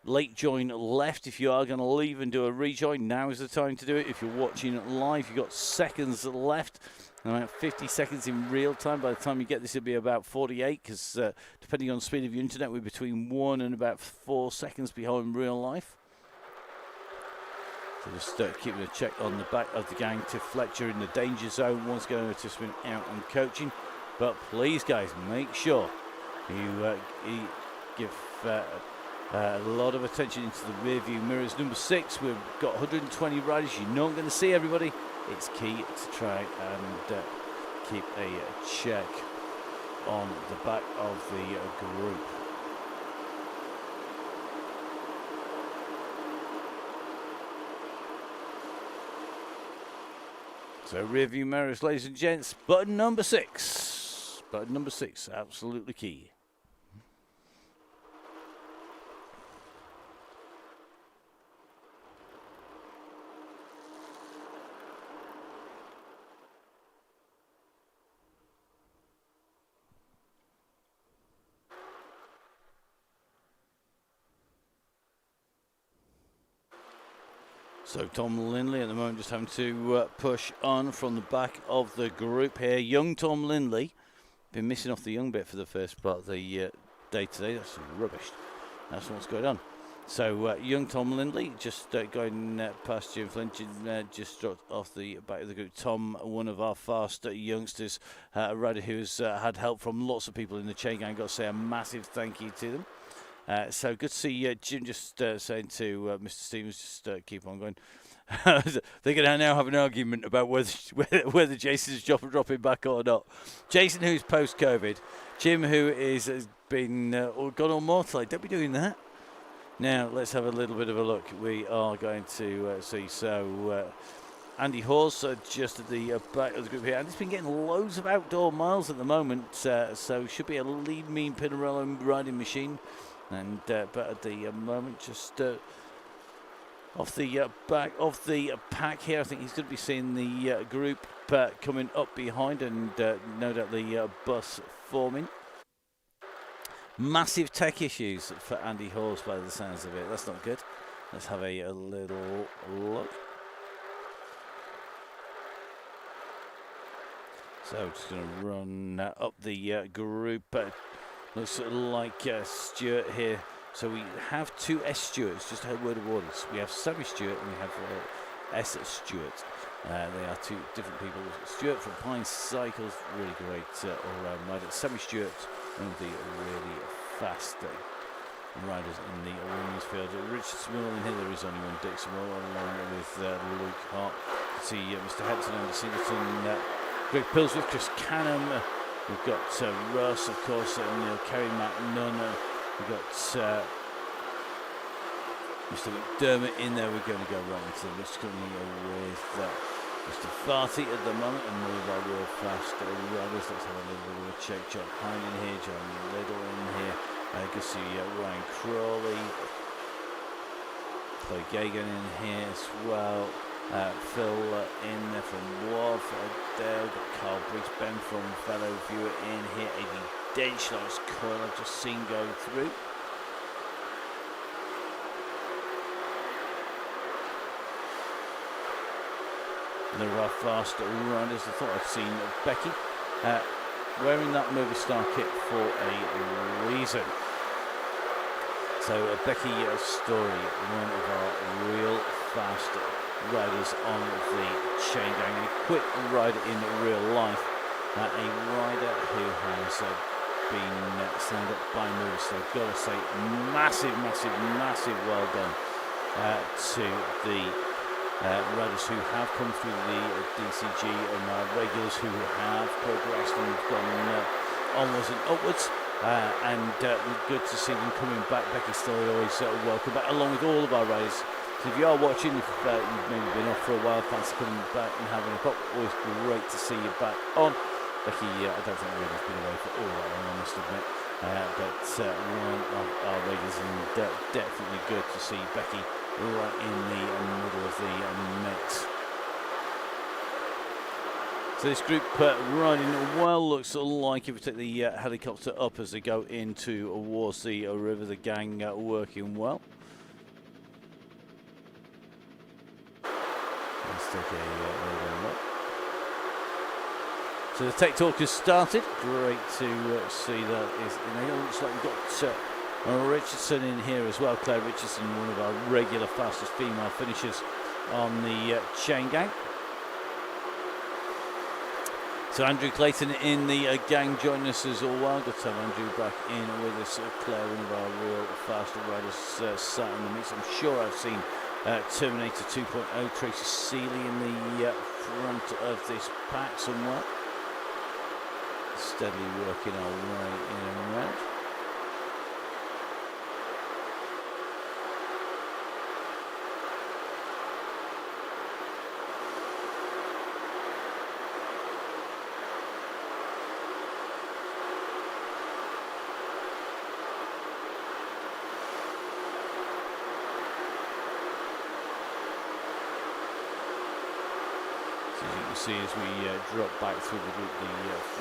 [SPEAKER 1] late join left. If you are going to leave and do a rejoin, now is the time to do it. If you're watching it live, you've got seconds left. About 50 seconds in real time. By the time you get this, it'll be about 48, because depending on the speed of your internet, we're between 1 and about 4 seconds behind real life. So just keeping a check on the back of the gang to Fletcher in the danger zone. Once again, to spin out and coaching. But please, guys, make sure you give a lot of attention into the rear view mirrors. Number 6, we've got 120 riders. You're not going to see everybody. It's key to try and keep a check on the back of the group. So rear view mirrors, ladies and gents, button number 6. Button number 6, absolutely key. So Tom Lindley at the moment just having to push on from the back of the group here. Young Tom Lindley, been missing off the young bit for the first part of the day today. That's rubbish. That's what's going on. So young Tom Lindley just going past Jim Flynn, just dropped off the back of the group. Tom, one of our fast youngsters, a rider who's had help from lots of people in the Chain Gang. Got to say a massive thank you to them. So good to see Jim just saying to Mr. Stevens, just keep on going. They're going to now have an argument about whether Jason's dropping back or not. Jason, who's post-COVID. Jim, who has been gone on mortal. Don't be doing that. Now, let's have a little bit of a look. We are going to see. So Andy Hawes just at the back of the group here. And he's been getting loads of outdoor miles at the moment. So should be a lean, mean Pinarello riding machine. And but at the moment, just off the back of the pack here, I think he's going to be seeing the group coming up behind, and no doubt the bus forming. Massive tech issues for Andy Hawes by the sounds of it. That's not good. Let's have a little look. So just going to run up the group. Looks like Stuart here. So we have 2 S Stewarts, just a word of orders. We have Sammy Stewart and we have S Stewart. They are 2 different people. Stuart from Pine Cycles, really great all-round rider. Sammy Stewart, one of the really fast riders in the women's field. Richard Small in here, there is only one Dick Small along with Luke Hart. see Mr. Henson and Singleton, Greg Pillsworth, Chris Canham. We've got Russ, of course, and Kerry McNunn. We've got Mr. McDermott in there. We're going to go right into the list coming with Mr. Farty at the moment, and one of our real fast riders. Let's have a little bit of a check. John Pine in here, John Little in here. I can see Ryan Crawley, Chloe Gagan in here as well. Phil in there from Wharf. There we've got Carl Briggs, Ben from Fellow Viewer in here. Eddie Dench, Lawrence Coyle, I've just seen go through. There are fast riders. I thought I'd seen Becky wearing that Movistar kit for a reason. So Becky Story, one of our real fast riders on the Chaingang, a quick rider in real life, a rider who has been signed up by Movistar. I've got to say, massive well done to the riders who have come through the DCG and regulars who have progressed and gone onwards and upwards. Good to see them coming back. Becky Story always welcome back, along with all of our riders. So if you are watching, if you've maybe been off for a while, fancy coming back and having a pop, always great to see you back on. Becky, I don't think really has been away for all that long, I must admit. But one of our regulars, and definitely good to see Becky right in the middle of the mix. So this group riding well, looks like if we take the helicopter up as they go into towards the river, the gang working well. Let's take a little look. So the Tech Talk has started. Great to see that is in there. Looks like we've got Richardson in here as well. Claire Richardson, one of our regular fastest female finishers on the Chaingang. So Andrew Clayton in the gang joining us as well. Good to have Andrew back in with us. Claire, one of our real fast riders, sat in the mix. I'm sure I've seen Terminator 2.0, Tracy Seeley in the front of this pack somewhere. Steadily working our way in and around. See as we drop back through the group, the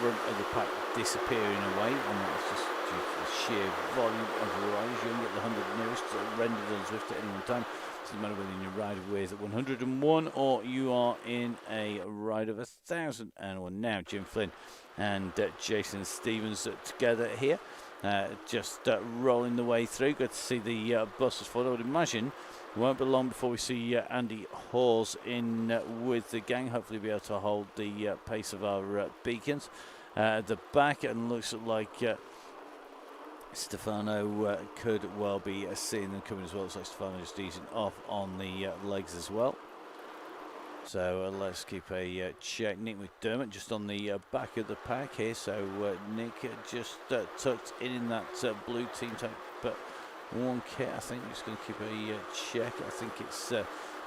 [SPEAKER 1] front of the pack disappearing away, and that's just due to the sheer volume of riders. You only get the 100 nearest rendered on Zwift at any one time. Doesn't matter whether you're riding with at 101 or you are in a ride of 1,001. Now Jim Flynn and Jason Stevens together here, just rolling the way through. Good to see the buses forward. I would imagine it won't be long before we see Andy Hawes in with the gang. Hopefully be able to hold the pace of our beacons at the back, and looks like Stefano could well be seeing them coming as well. Looks like Stefano just easing off on the legs as well. So let's keep a check. Nick McDermott just on the back of the pack here. So Nick just tucked in that blue team type, but one kit. I think we're just going to keep a check. I think it's the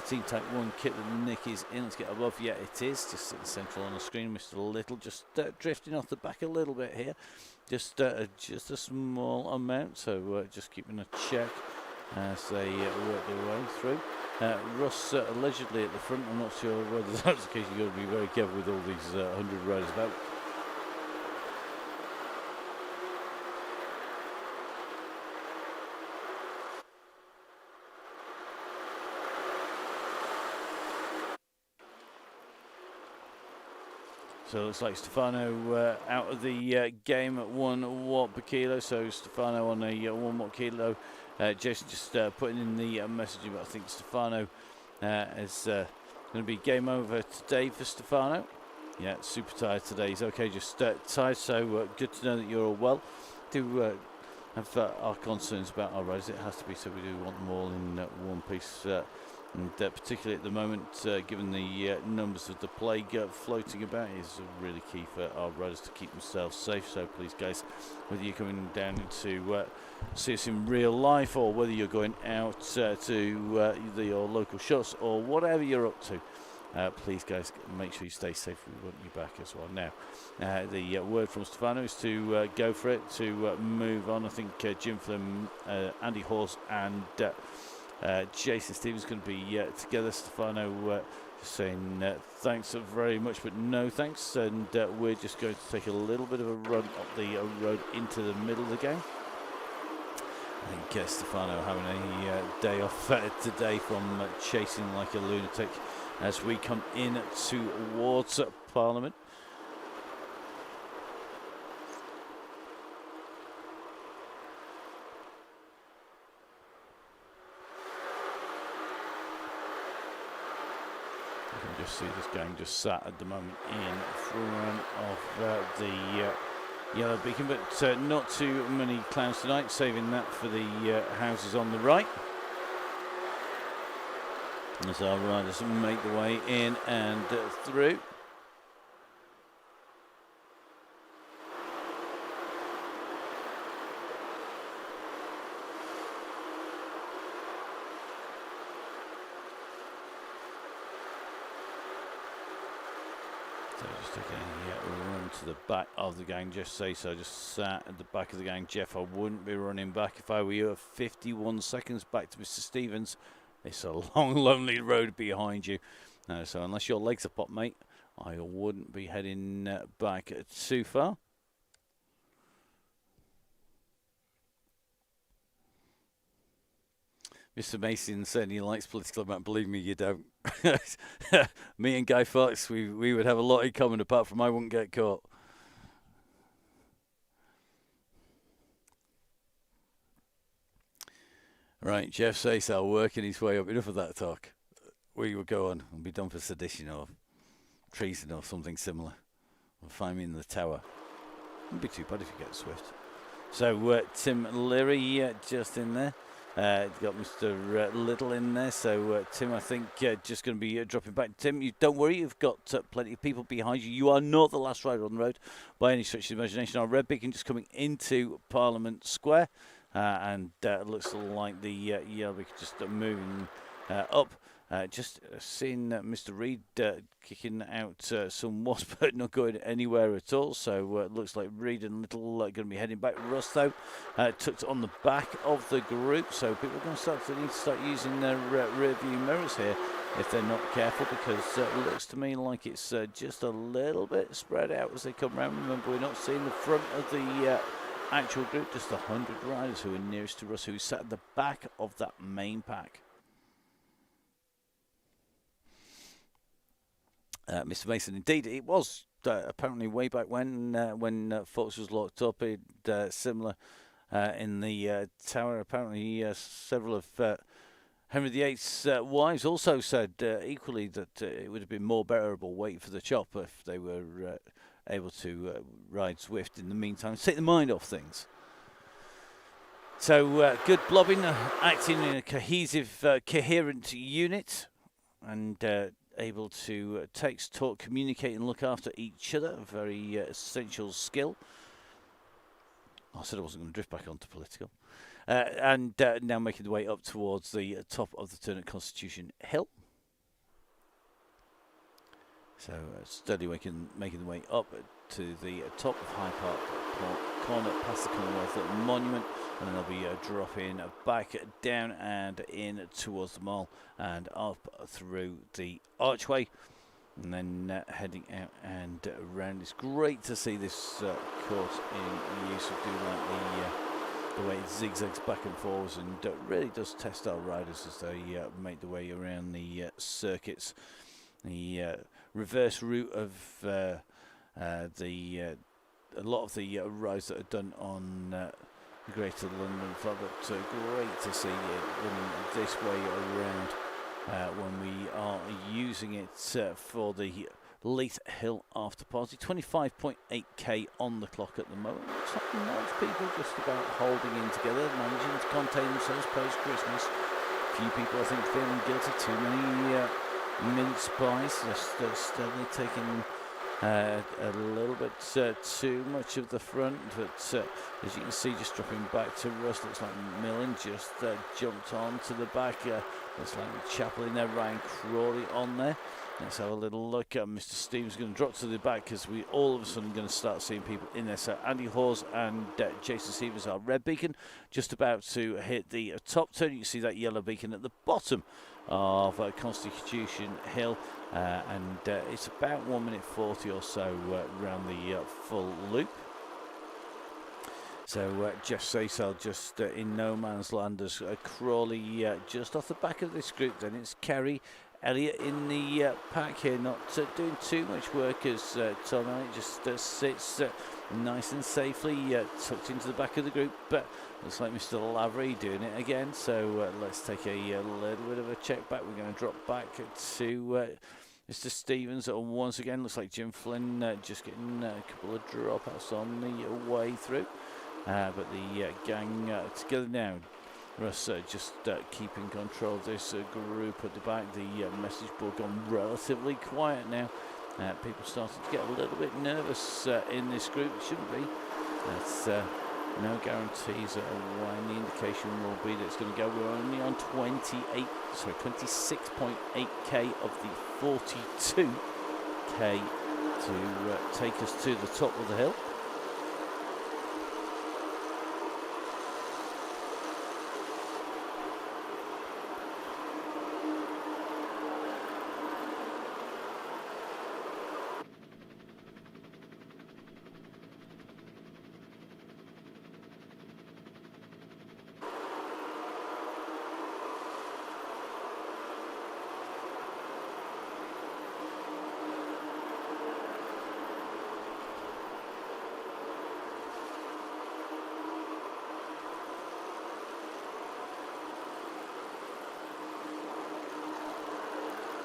[SPEAKER 1] Team Type 1 kit that Nick is in. Let's get above. Yeah, it is. Just sitting central on the screen. Mr. Little just drifting off the back a little bit here. Just a small amount. So just keeping a check as they work their way through. Russ allegedly at the front. I'm not sure whether that's the case. You've got to be very careful with all these 100 riders about. So it looks like Stefano out of the game at 1 watt per kilo. So Stefano on a 1 watt kilo. Jason just putting in the messaging, but I think Stefano is going to be game over today for Stefano. Yeah, super tired today. He's okay, just tired. So good to know that you're all well. Do have our concerns about our riders. It has to be, so we do want them all in one piece. And particularly at the moment, given the numbers of the plague floating about, is really key for our riders to keep themselves safe. So please, guys, whether you're coming down to see us in real life, or whether you're going out to your local shops, or whatever you're up to, please, guys, make sure you stay safe. We want you back as well. Now, the word from Stefano is to go for it, to move on. I think Jim Flynn, Andy Hawes, and Jason Stevens going to be together. Stefano just saying thanks very much, but no thanks. And we're just going to take a little bit of a run up the road into the middle of the game. I think Stefano having a day off today from chasing like a lunatic as we come in towards Parliament. You can just see this gang just sat at the moment in front of the yellow beacon, but not too many clowns tonight, saving that for the houses on the right. As our riders make the way in and through. So just taking a run to the back of the gang, just sat at the back of the gang. Jeff, I wouldn't be running back if I were you. 51 seconds back to Mr. Stevens. It's a long, lonely road behind you. So unless your legs are pop, mate, I wouldn't be heading back too far. Mr. Mason said he likes political event. Believe me, you don't. Me and Guy Fawkes, we would have a lot in common, apart from I wouldn't get caught. Right, Jeff Saysal working his way up. Enough of that talk. We will go on and be done for sedition or treason or something similar. Or find me in the tower. Wouldn't be too bad if you get Swift. So Tim Leary just in there. Got Mr. Little in there. So Tim, I think, just going to be dropping back. Tim, you don't worry. You've got plenty of people behind you. You are not the last rider on the road by any stretch of the imagination. Our red beacon just coming into Parliament Square. And looks like the yellow beacon just moving up. Just seeing Mr. Reed kicking out some wasp, but not going anywhere at all. So it looks like Reed and Little going to be heading back. Russ, though, tucked on the back of the group. So people are going to need to start using their rear view mirrors here if they're not careful, because it looks to me like it's just a little bit spread out as they come round. Remember, we're not seeing the front of the actual group, just 100 riders who are nearest to Russ, who sat at the back of that main pack. Mr. Mason, indeed, it was apparently way back when Fox was locked up. Similar in the tower. Apparently, several of Henry VIII's wives also said equally that it would have been more bearable waiting for the chop if they were able to ride Swift in the meantime, take the mind off things. So good blobbing, acting in a cohesive, coherent unit, and able to text, talk, communicate, and look after each other. A very essential skill. I said I wasn't going to drift back onto political. And now making the way up towards the top of the turn at Constitution Hill. So steadily making the way up to the top of High Park Corner, past the Commonwealth Monument, and then they'll be dropping back down and in towards the mall and up through the archway, and then heading out and around. It's great to see this course in use. We do like the way it zigzags back and forwards, and really does test our riders as they make the way around the circuits. The reverse route of a lot of the rides that are done on Greater London Club, but great to see it running this way around when we are using it for the Leith Hill After Party. 25.8k on the clock at the moment. Most people just about holding in together, managing to contain themselves post-Christmas. few people, I think, feeling guilty. Too many mince pies, just steadily taking a little bit too much of the front, but as you can see, just dropping back to Russ. Looks like Millen just jumped on to the back. Looks like Chappell in there, Ryan Crawley on there. Let's have a little look. Mr. Stevens going to drop to the back because we all of a sudden going to start seeing people in there. So Andy Hawes and Jason Stevens are red beacon, just about to hit the top turn. You can see that yellow beacon at the bottom of Constitution Hill, and it's about 1 minute 40 or so around the full loop. So Jeff Saysell just in no man's land as Crawley just off the back of this group. Then it's Kerry Elliott in the pack here, not doing too much work as Tom Elliott just sits nice and safely tucked into the back of the group. But looks like Mr. Lavery doing it again. So let's take a little bit of a check back. We're going to drop back to Mr. Stevens once again. Looks like Jim Flynn just getting a couple of dropouts on the way through. But the gang together now. Russ just keeping control of this group at the back. The message board gone relatively quiet now. People starting to get a little bit nervous in this group. It shouldn't be. That's no guarantees when the indication will be that it's going to go. We're only on 26.8k of the 42k to take us to the top of the hill.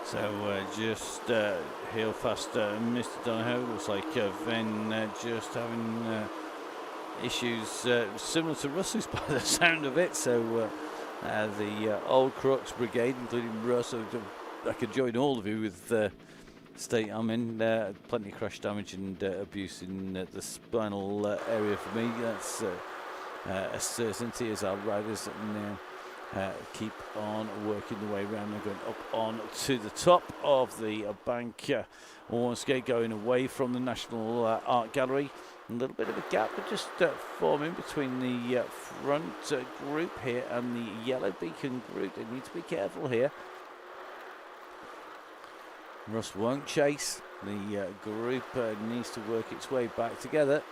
[SPEAKER 1] So just heel fast, Mr. Donohoe. Looks like Ven just having issues similar to Russ's by the sound of it. So the old Crux Brigade, including Russ, I could join all of you with state I'm in. Plenty of crash damage and abuse in the spinal area for me. That's a certainty as our riders now keep on working the way around. They're going up on to the top of the bank. Once again, going away from the National Art Gallery. A little bit of a gap, but just forming between the front group here and the Yellow Beacon group. They need to be careful here. Russ won't chase. The group needs to work its way back together.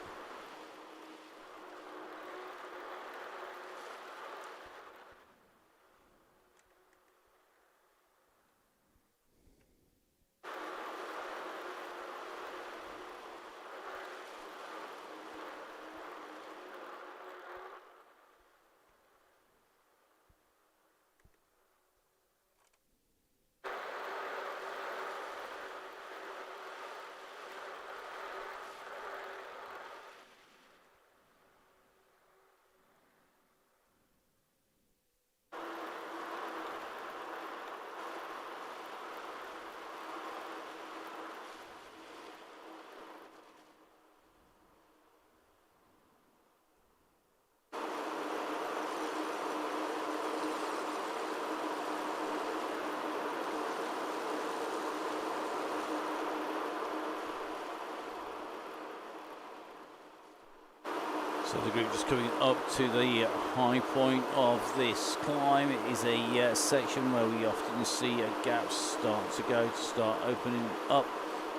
[SPEAKER 1] So the group just coming up to the high point of this climb. It is a section where we often see gaps start opening up,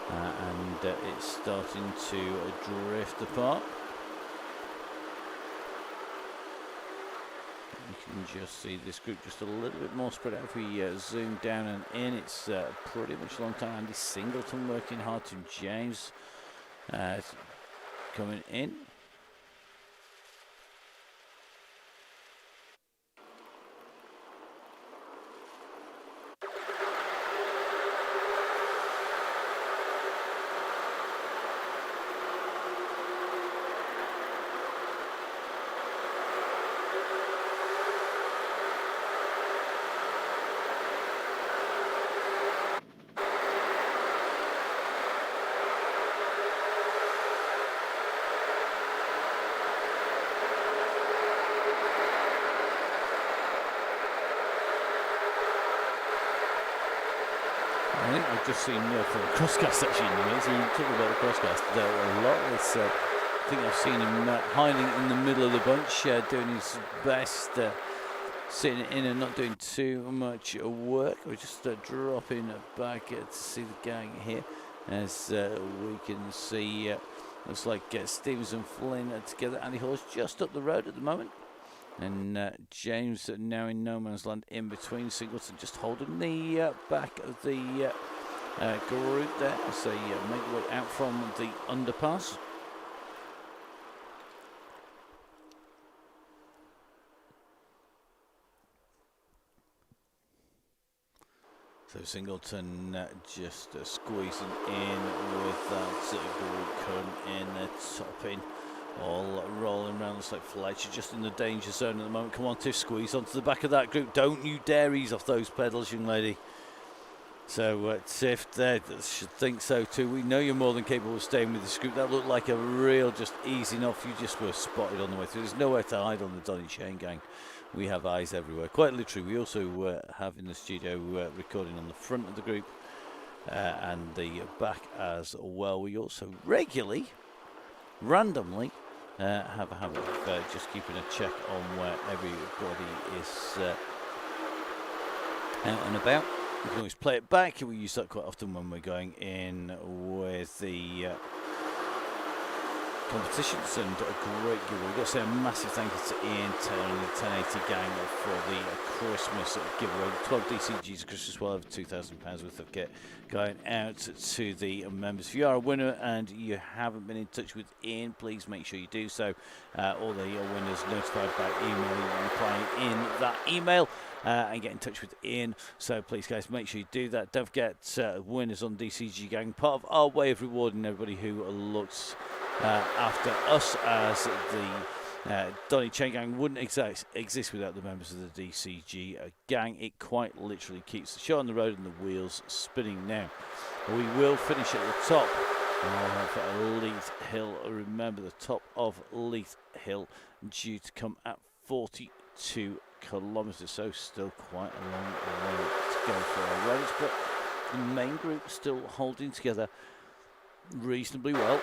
[SPEAKER 1] and it's starting to drift apart. You can just see this group just a little bit more spread out. If we zoom down and in, it's pretty much a long time. Andy Singleton working hard. Tim James coming in. I've just seen from the crosscast actually in a minute. So you talk about the crosscast a lot. It's, I think I've seen him hiding in the middle of the bunch, doing his best, sitting in and not doing too much work. We're just dropping back to see the gang here, as we can see. Looks like Stevens and Flynn are together. Andy Hall's just up the road at the moment. And James now in no man's land in between. Singleton just holding the back of the group there as they make their way out from the underpass. So Singleton just squeezing in with that group current in the top in. All rolling around. Looks like Fletcher just in the danger zone at the moment. Come on, Tiff, squeeze onto the back of that group. Don't you dare ease off those pedals, young lady. So Tiff there should think so too. We know you're more than capable of staying with this group. That looked like a real just easing off. You just were spotted on the way through. There's nowhere to hide on the Donny Chaingang. We have eyes everywhere. Quite literally, we also have in the studio recording on the front of the group and the back as well. We also regularly, randomly, have a habit of just keeping a check on where everybody is out and about. We can always play it back. We use that quite often when we're going in with the competitions, and a great giveaway. We've got to say a massive thank you to Ian Taylor and the 1080 gang for the Christmas giveaway. 12 DCGs Christmas, well over £2,000 worth of kit going out to the members. If you are a winner and you haven't been in touch with Ian, please make sure you do so. All the winners notified by email, replying in that email and get in touch with Ian. So please, guys, make sure you do that. Don't forget, winners on DCG gang, part of our way of rewarding everybody who looks after us, as the Donny Chaingang wouldn't exist without the members of the DCG gang. It quite literally keeps the show on the road and the wheels spinning. Now, we will finish at the top of Leith Hill. Remember, the top of Leith Hill due to come at 42 kilometres, so still quite a long way to go for our runners, but the main group still holding together reasonably well.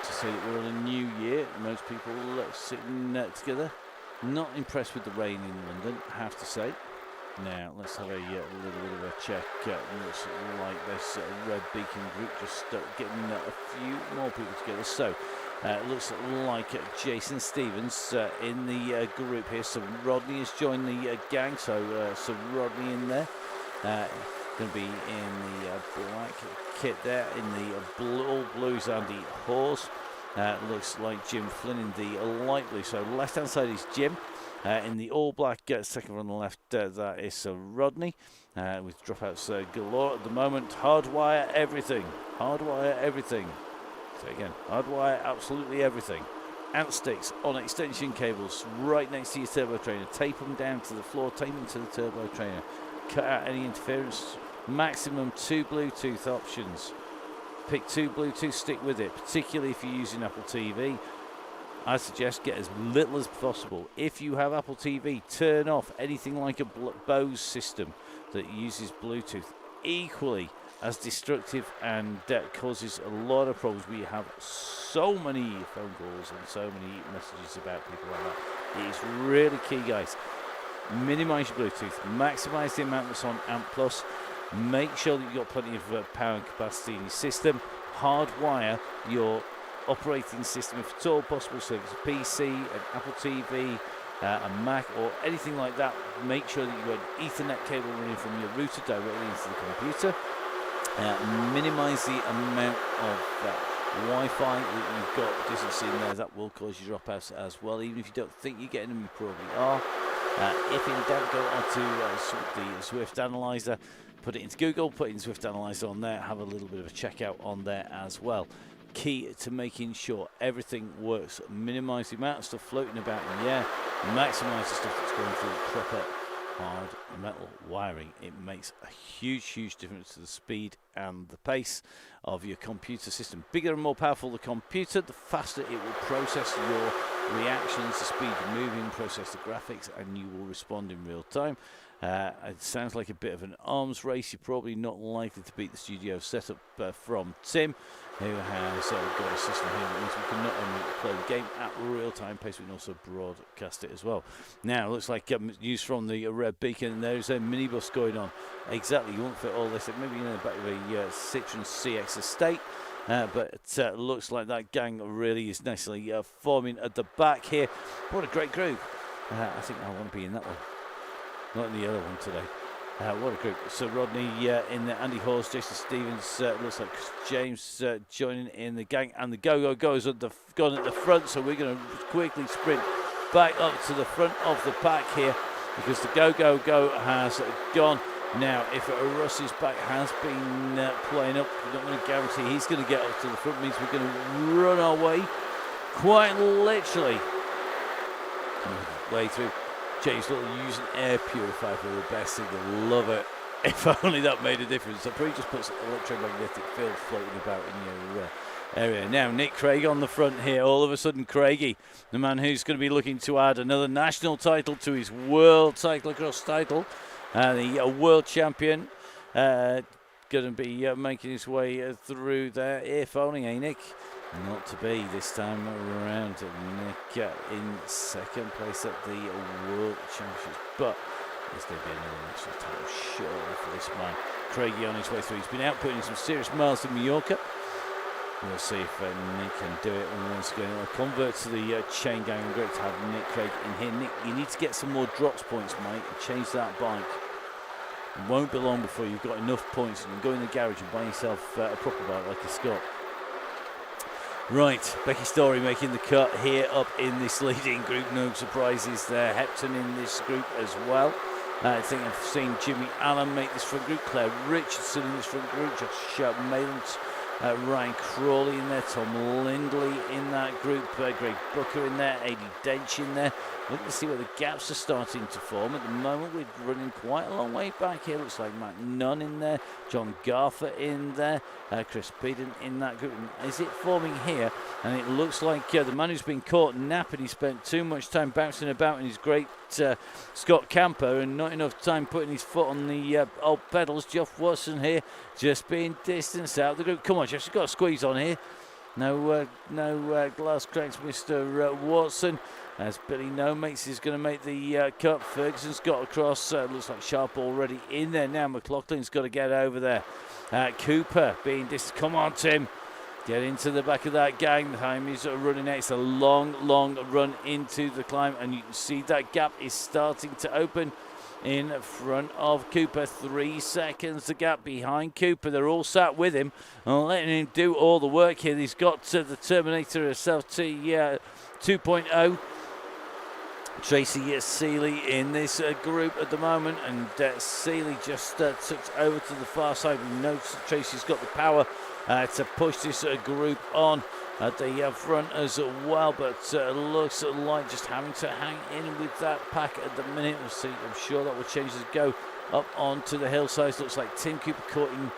[SPEAKER 1] To say that we're on a new year, most people sitting together. Not impressed with the rain in London, I have to say. Now let's have a little bit of a check. Looks like this Red Beacon group just getting a few more people together. So it looks like Jason Stevens in the group here. So Rodney has joined the gang. So Rodney in there. Going to be in the black kit there, in the all blues Andy Hawes. Looks like Jim Flynn in the light blue. So left hand side is Jim. In the all black second on the left, that is Rodney. With dropouts galore at the moment. Hardwire everything. Hardwire everything. So again, hardwire absolutely everything. Ant sticks on extension cables right next to your turbo trainer. Tape them down to the floor. Tape them to the turbo trainer. Cut out any interference. Maximum 2 Bluetooth options. Pick 2 Bluetooth, stick with it, particularly if you're using Apple TV. I suggest get as little as possible. If you have Apple TV, turn off anything like a Bose system that uses Bluetooth. Equally as destructive and causes a lot of problems. We have so many phone calls and so many messages about people like that. It is really key, guys. Minimise your Bluetooth, maximise the amount that's on Amp Plus, make sure that you've got plenty of power and capacity in your system, hardwire your operating system if at all possible, so if it's a PC, an Apple TV, a Mac or anything like that, make sure that you've got an Ethernet cable running from your router directly into the computer. Minimise the amount of Wi-Fi that you've got distance in there. That will cause you dropouts as well, even if you don't think you're getting them, you probably are. If in doubt, go onto the Swift Analyzer, put it into Google, put in Swift Analyzer on there, have a little bit of a checkout on there as well. Key to making sure everything works. Minimise the amount of stuff floating about in the air, maximise the stuff that's going through the proper hard metal wiring. It makes a huge difference to the speed and the pace of your computer system. Bigger and more powerful the computer, the faster it will process your reactions, the speed you're moving, process the graphics, and you will respond in real time. It sounds like a bit of an arms race. You're probably not likely to beat the studio setup from Tim, who has got a system here that means we can not only play the game at real-time pace, we can also broadcast it as well. Now, looks like news from the Red Beacon. There's a minibus going on. Exactly, you won't fit all this. Maybe in the back of a Citroen CX estate. But it looks like that gang really is nicely forming at the back here. What a great group. I think I want to be in that one. Not in the other one today. What a group. So Rodney in there, Andy Hawes, Jason Stevens, looks like Chris James joining in the gang, and the Go-Go-Go's gone at the front, so we're going to quickly sprint back up to the front of the pack here, because the Go-Go-Go has gone. Now, if Russ's back has been playing up, we're not going to guarantee he's going to get up to the front, means we're going to run our way, quite literally, way through. James Little using air purifier for the best thing. Love it. If only that made a difference. So probably just puts electromagnetic field floating about in your area. Now Nick Craig on the front here. All of a sudden Craigie, the man who's going to be looking to add another national title to his world cyclocross title. The world champion going to be making his way through there. If only, Nick? Not to be this time around. Nick in second place at the World Championships, but there's going to be another national title surely for this man. Craigie on his way through. He's been out putting some serious miles in Mallorca. We'll see if Nick can do it. And once again, I'll convert to the chain gang. Great to have Nick Craig in here. Nick, you need to get some more drops points, mate, and change that bike. It won't be long before you've got enough points and you can go in the garage and buy yourself a proper bike like a Scott. Right, Becky Story making the cut here up in this leading group. No surprises there. Hepton in this group as well. I think I've seen Jimmy Allen make this front group. Claire Richardson in this front group. Josh Mayland, Ryan Crawley in there. Tom Lindley in that group. Greg Booker in there. Adi Dench in there. Looking to see where the gaps are starting to form. At the moment, we're running quite a long way back here. Looks like Matt Nunn in there. John Garfer in there. Chris Peden in that group. And is it forming here? And it looks like the man who's been caught napping, he spent too much time bouncing about in his great Scott camper and not enough time putting his foot on the old pedals. Geoff Watson here just being distanced out of the group. Come on, Geoff, you've got a squeeze on here. No glass cracks, Mr. Watson. As Billy No makes, he's going to make the cut. Ferguson's got across. Looks like Sharp already in there now. McLaughlin's got to get over there. Cooper being come on, Tim. Get into the back of that gang. The time is running out. It's a long run into the climb, and you can see that gap is starting to open in front of Cooper. 3 seconds the gap behind Cooper. They're all sat with him and letting him do all the work here. He's got the Terminator herself, T 2.0. Tracy Seeley in this group at the moment, and Seeley just tucked over to the far side. We know Tracy's got the power to push this group on at the front as well, but looks like just having to hang in with that pack at the minute. We'll see. I'm sure that will change as we go up onto the hillside. Looks like Tim Cooper caught in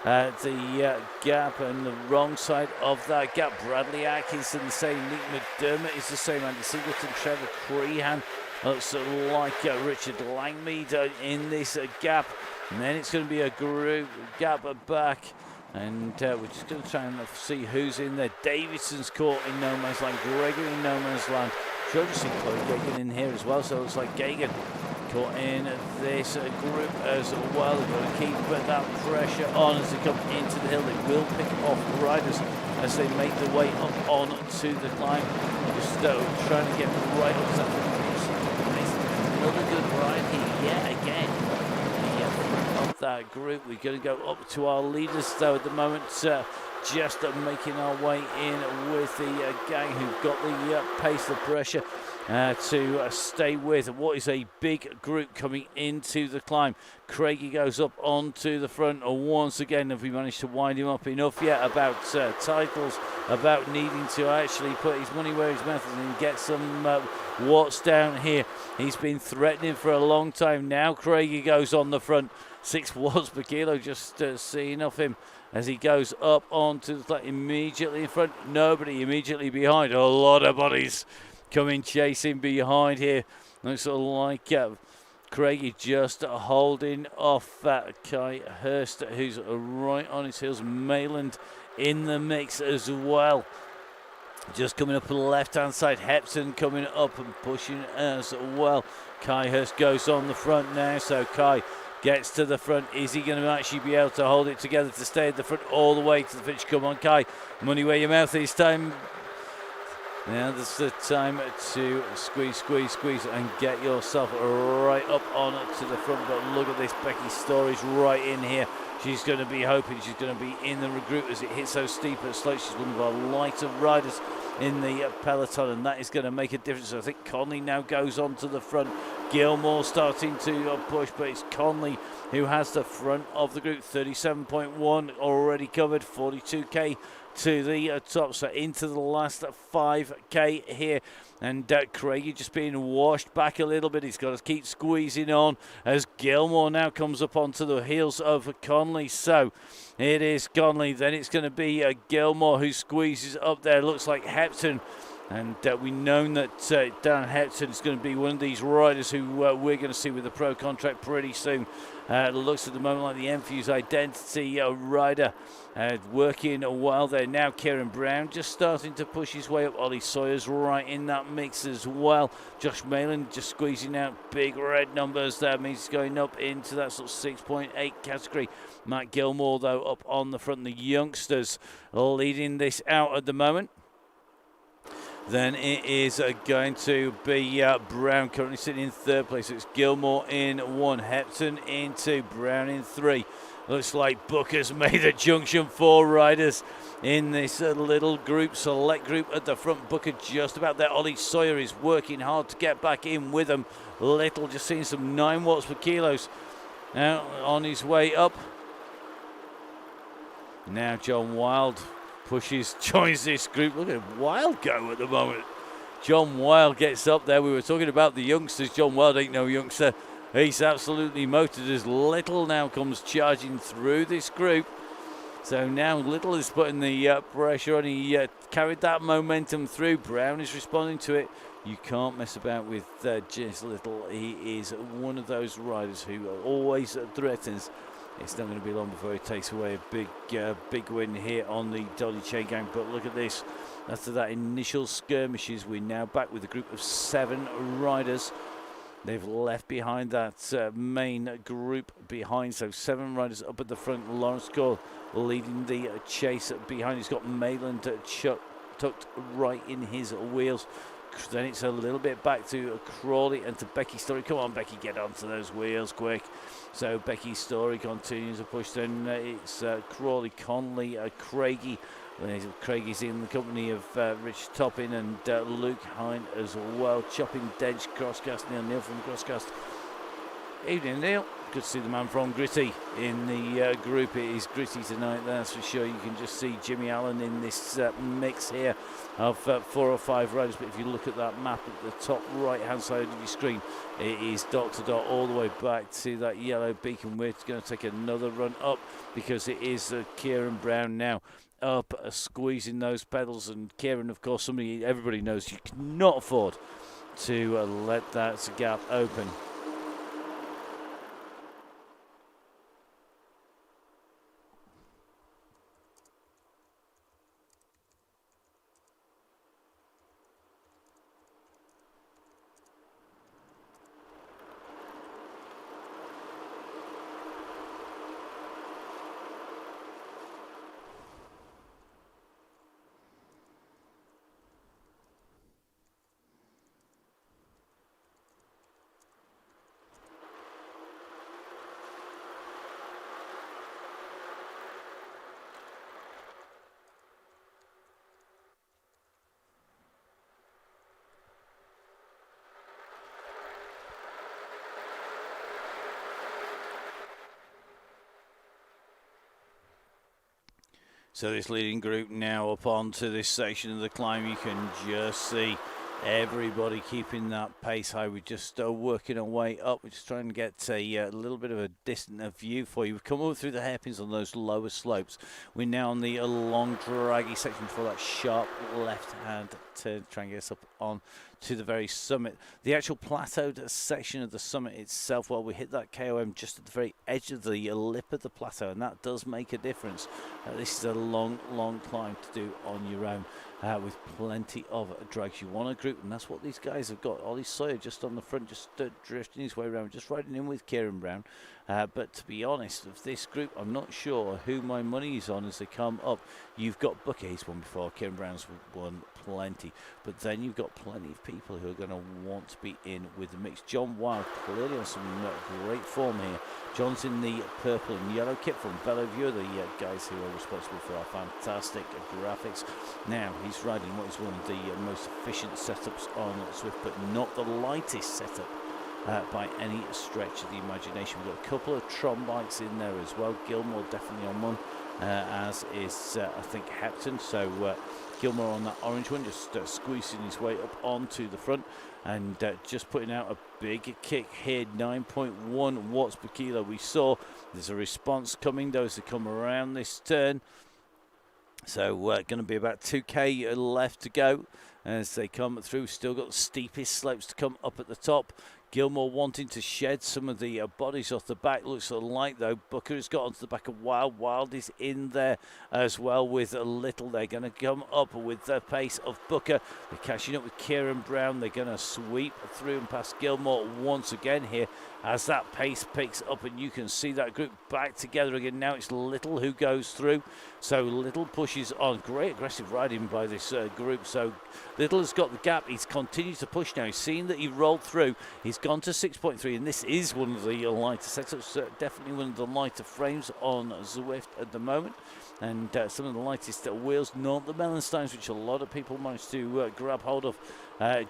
[SPEAKER 1] the gap and the wrong side of that gap. Bradley Atkinson the same, Nick McDermott is the same, Andy Singleton, Trevor Crehan, looks like Richard Langmead in this gap, and then it's going to be a group gap back, and we're just going to try and see who's in there. Davidson's caught in no man's land, Gregory in no man's land. Sure, just see Chloe Gagan in here as well, so it looks like Gagan caught in this group as well. They've got to keep that pressure on as they come into the hill. They will pick off riders as they make their way up on to the climb. Just trying to get right up to that. Another good ride here yet again. Of that group, we're going to go up to our leaders though at the moment. just making our way in with the gang who've got the pace, the pressure to stay with what is a big group coming into the climb. Craigie goes up onto the front once again. Have we managed to wind him up enough yet about titles, about needing to actually put his money where his mouth is and get some watts down here? He's been threatening for a long time now. Craigie goes on the front. 6 watts per kilo, just seeing off him as he goes up onto the flat, immediately in front. Nobody immediately behind. A lot of bodies coming chasing behind here. Looks like Craigie just holding off Kai Hurst, who's right on his heels. Mayland in the mix as well. Just coming up on the left-hand side. Hepton coming up and pushing as well. Kai Hurst goes on the front now, so Kai gets to the front. Is he going to actually be able to hold it together to stay at the front all the way to the finish? Come on, Kai. Money where your mouth is. Time. Now this is the time to squeeze and get yourself right up on to the front. But look at this. Becky Story's right in here. She's going to be hoping she's going to be in the group as it hits so steep and slow. She's one of our lighter riders in the peloton, and that is going to make a difference. I think Conley now goes on to the front. Gilmore starting to push, but it's Conley who has the front of the group. 37.1 already covered, 42k to the top, so into the last 5k here. And Craigie just being washed back a little bit. He's got to keep squeezing on as Gilmore now comes up onto the heels of Conley. So it is Conley, then it's going to be Gilmore who squeezes up there. Looks like Hepton. And we know that Dan Hepton is going to be one of these riders who we're going to see with the pro contract pretty soon. It looks at the moment like the Enfuse Identity rider working a while there. Now Kieran Brown just starting to push his way up. Ollie Sawyer's right in that mix as well. Josh Mayland just squeezing out big red numbers. That means he's going up into that sort of 6.8 category. Matt Gilmore, though, up on the front. The youngsters leading this out at the moment. Then it is going to be Brown currently sitting in third place. It's Gilmore in 1, Hepton in 2, Brown in 3. Looks like Booker's made a junction. 4 riders in this little group, select group at the front. Booker just about there. Ollie Sawyer is working hard to get back in with them. Little just seeing some 9 watts per kilos now on his way up. Now John Wild joins this group. Look at Wild go at the moment. John Wild gets up there. We were talking about the youngsters. John Wild ain't no youngster. He's absolutely motored as Little now comes charging through this group. So now Little is putting the pressure on. He carried that momentum through. Brown is responding to it. You can't mess about with Jess Little. He is one of those riders who always threatens. It's not going to be long before he takes away a big win here on the Donny Chaingang. But look at this. After that initial skirmishes, we're now back with a group of 7 riders. They've left behind that main group behind. So 7 riders up at the front. Lawrence Gore leading the chase behind. He's got Mayland tucked right in his wheels. Then it's a little bit back to Crawley and to Becky Story. Come on, Becky, get onto those wheels quick. So Becky Story continues to push. Then it's Crawley, Conley, Craigie. Craigie's in the company of Rich Toppin and Luke Hine as well. Chopping Dench, Crosscast, Neil from Crosscast. Evening, Neil. Good to see the man from Gritty in the group. It is Gritty tonight, that's for sure. You can just see Jimmy Allen in this mix here of 4 or 5 riders. But if you look at that map at the top right-hand side of your screen, it is dot to dot all the way back to that yellow beacon. We're going to take another run up because it is Kieran Brown now up, squeezing those pedals. And Kieran, of course, everybody knows you cannot afford to let that gap open. So this leading group now up onto this section of the climb. You can just see everybody keeping that pace high. We're just working our way up. We're just trying to get a little bit of a distant view for you. We've come up through the hairpins on those lower slopes. We're now on the long, draggy section before that sharp left-hand turn to try and get us up on to the very summit. The actual plateaued section of the summit itself, well, we hit that KOM just at the very edge of the lip of the plateau, and that does make a difference. This is a long, long climb to do on your own. With plenty of drags. You want a group, and that's what these guys have got. Ollie Sawyer just on the front, just drifting his way around, just riding in with Kieran Brown. But to be honest, of this group, I'm not sure who my money is on as they come up. You've got Booker, he's won before. Kieran Brown's won plenty. But then you've got plenty of people who are going to want to be in with the mix. John Wild clearly on some great form here. John's in the purple and yellow kit from Bellevue, the guys who are responsible for our fantastic graphics. Now he's riding what is one of the most efficient setups on Zwift, but not the lightest setup by any stretch of the imagination. We've got a couple of Tron bikes in there as well. Gilmore definitely on one, as is I think Hepton. So Gilmore on that orange one, just squeezing his way up onto the front and just putting out a big kick here. 9.1 watts per kilo. We saw there's a response coming, those that come around this turn. So going to be about 2k left to go as they come through. Still got the steepest slopes to come up at the top. Gilmore wanting to shed some of the bodies off the back. Looks like, though, Booker has got onto the back of Wild. Wild is in there as well with a little. They're going to come up with the pace of Booker. They're catching up with Kieran Brown. They're going to sweep through and past Gilmore once again here as that pace picks up, and you can see that group back together again. Now it's Little who goes through. So Little pushes on. Great aggressive riding by this group. So Little has got the gap. He's continued to push now. He's seen that he rolled through. He's gone to 6.3, and this is one of the lighter setups. Definitely one of the lighter frames on Zwift at the moment. And some of the lightest wheels, not the Mellensteins, which a lot of people managed to grab hold of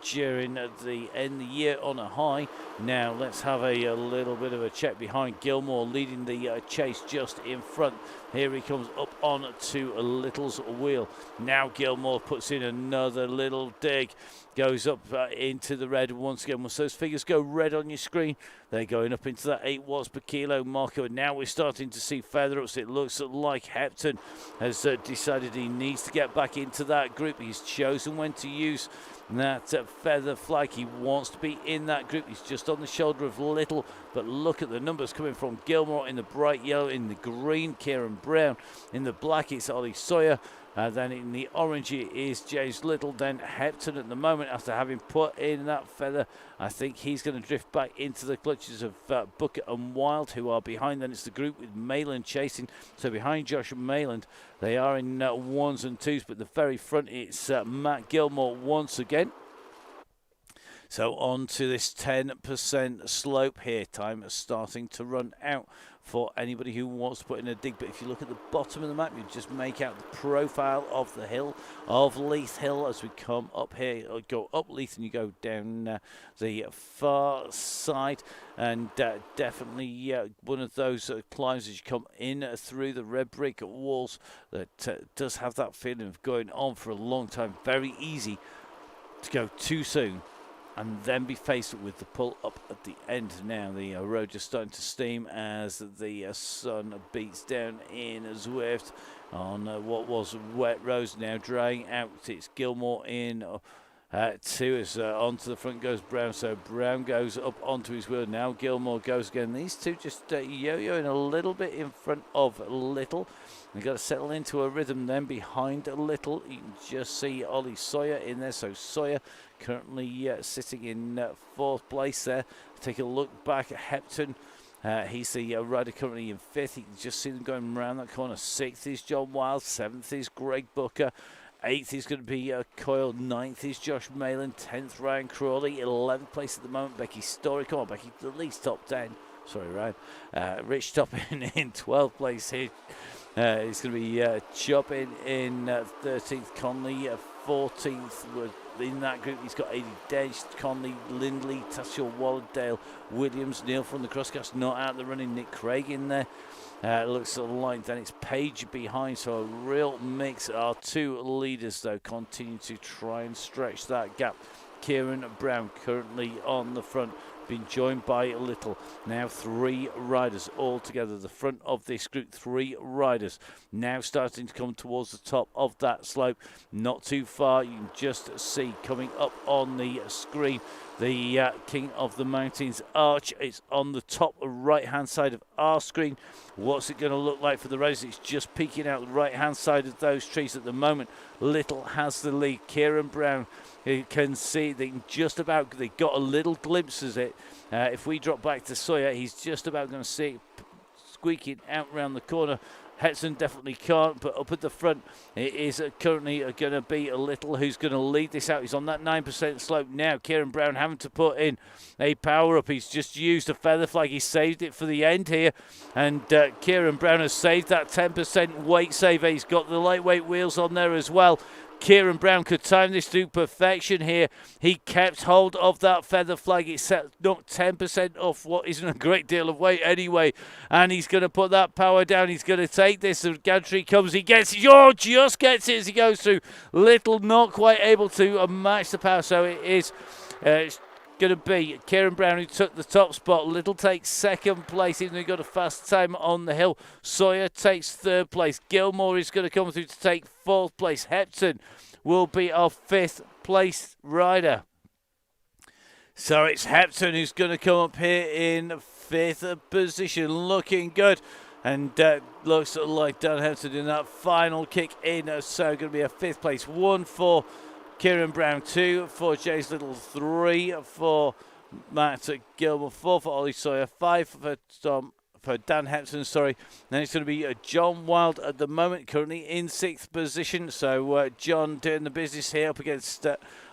[SPEAKER 1] during the end of the year on a high. Now let's have a little bit of a check behind. Gilmore leading the chase just in front. Here he comes up on to Little's wheel. Now Gilmore puts in another little dig. Goes up into the red once again. Once those figures go red on your screen, they're going up into that 8 watts per kilo marker. And now we're starting to see feather ups. It looks like Hepton has decided he needs to get back into that group. He's chosen when to use that feather flag. He wants to be in that group. He's just on the shoulder of Little, but look at the numbers coming from Gilmore in the bright yellow, in the green Kieran Brown, in the black it's Ollie Sawyer. Then in the orange it is James Little. Then Hepton at the moment, after having put in that feather, I think he's going to drift back into the clutches of Booker and Wild, who are behind. Then it's the group with Mayland chasing. So behind Josh Mayland, they are in ones and twos, but the very front it's Matt Gilmore once again. So on to this 10% slope here. Time is starting to run out for anybody who wants to put in a dig. But if you look at the bottom of the map, you just make out the profile of the hill of Leith Hill as we come up here. Go up Leith and you go down the far side. And definitely one of those climbs as you come in through the red brick walls that does have that feeling of going on for a long time. Very easy to go too soon and then be faced with the pull up at the end. Now the road just starting to steam as the sun beats down in Zwift on what was wet roads, now drying out. It's Gilmore in two as onto the front goes Brown. So Brown goes up onto his wheel. Now Gilmore goes again. These two just yo-yoing a little bit in front of Little. They've got to settle into a rhythm then behind a Little. You can just see Ollie Sawyer in there. So Sawyer currently sitting in fourth place there. Take a look back at Hepton. He's the rider currently in fifth. You can just see them going around that corner. Sixth is John Wild. Seventh is Greg Booker. 8th is going to be Coyle. 9th is Josh Mayland. 10th, Ryan Crawley. 11th place at the moment, Becky Story. Come on, Becky, at least top 10. Sorry, Ryan. Rich Toppin in 12th place here. It's going to be Choppin in 13th. Conley 14th. In that group, he's got 80 Dench, Conley, Lindley, Tatchell, Wallardale, Williams, Neil from the Crosscast not out the running. Nick Craig in there. Looks like then it's Page behind, so a real mix. Our two leaders, though, continue to try and stretch that gap. Kieran Brown currently on the front, been joined by Little. Now 3 riders all together. The front of this group, 3 riders now starting to come towards the top of that slope. Not too far, you can just see coming up on the screen the King of the Mountains arch. It's on the top right hand side of our screen. What's it going to look like for the riders? It's just peeking out the right hand side of those trees at the moment. Little has the lead. Kieran Brown, you can see they got a little glimpse of it. If we drop back to Sawyer, he's just about going to see it squeaking out around the corner. Hetson definitely can't, but up at the front, it is currently going to be a Little who's going to lead this out. He's on that 9% slope now. Kieran Brown having to put in a power-up. He's just used a feather flag. He saved it for the end here, and Kieran Brown has saved that 10% weight saver. He's got the lightweight wheels on there as well. Kieran Brown could time this to perfection here. He kept hold of that feather flag. It set knocked 10% off what isn't a great deal of weight anyway. And he's going to put that power down. He's going to take this. The gantry comes. He gets it. Oh, just gets it as he goes through. Little not quite able to match the power. So it is it's going to be Kieran Brown who took the top spot. Little takes second place, even though he got a fast time on the hill. Sawyer takes third place. Gilmore is going to come through to take fourth place. Hepton will be our 5th place rider. So it's Hepton who's going to come up here in 5th position, looking good. And looks like Dan Hepton in that final kick in. So going to be a 5th place. 1 for Kieran Brown, 2 for James Little, 3 for Matt Gilmore, 4 for Ollie Sawyer, 5 for Dan Hepton, sorry. Then it's going to be John Wild at the moment, currently in 6th position. So John doing the business here up against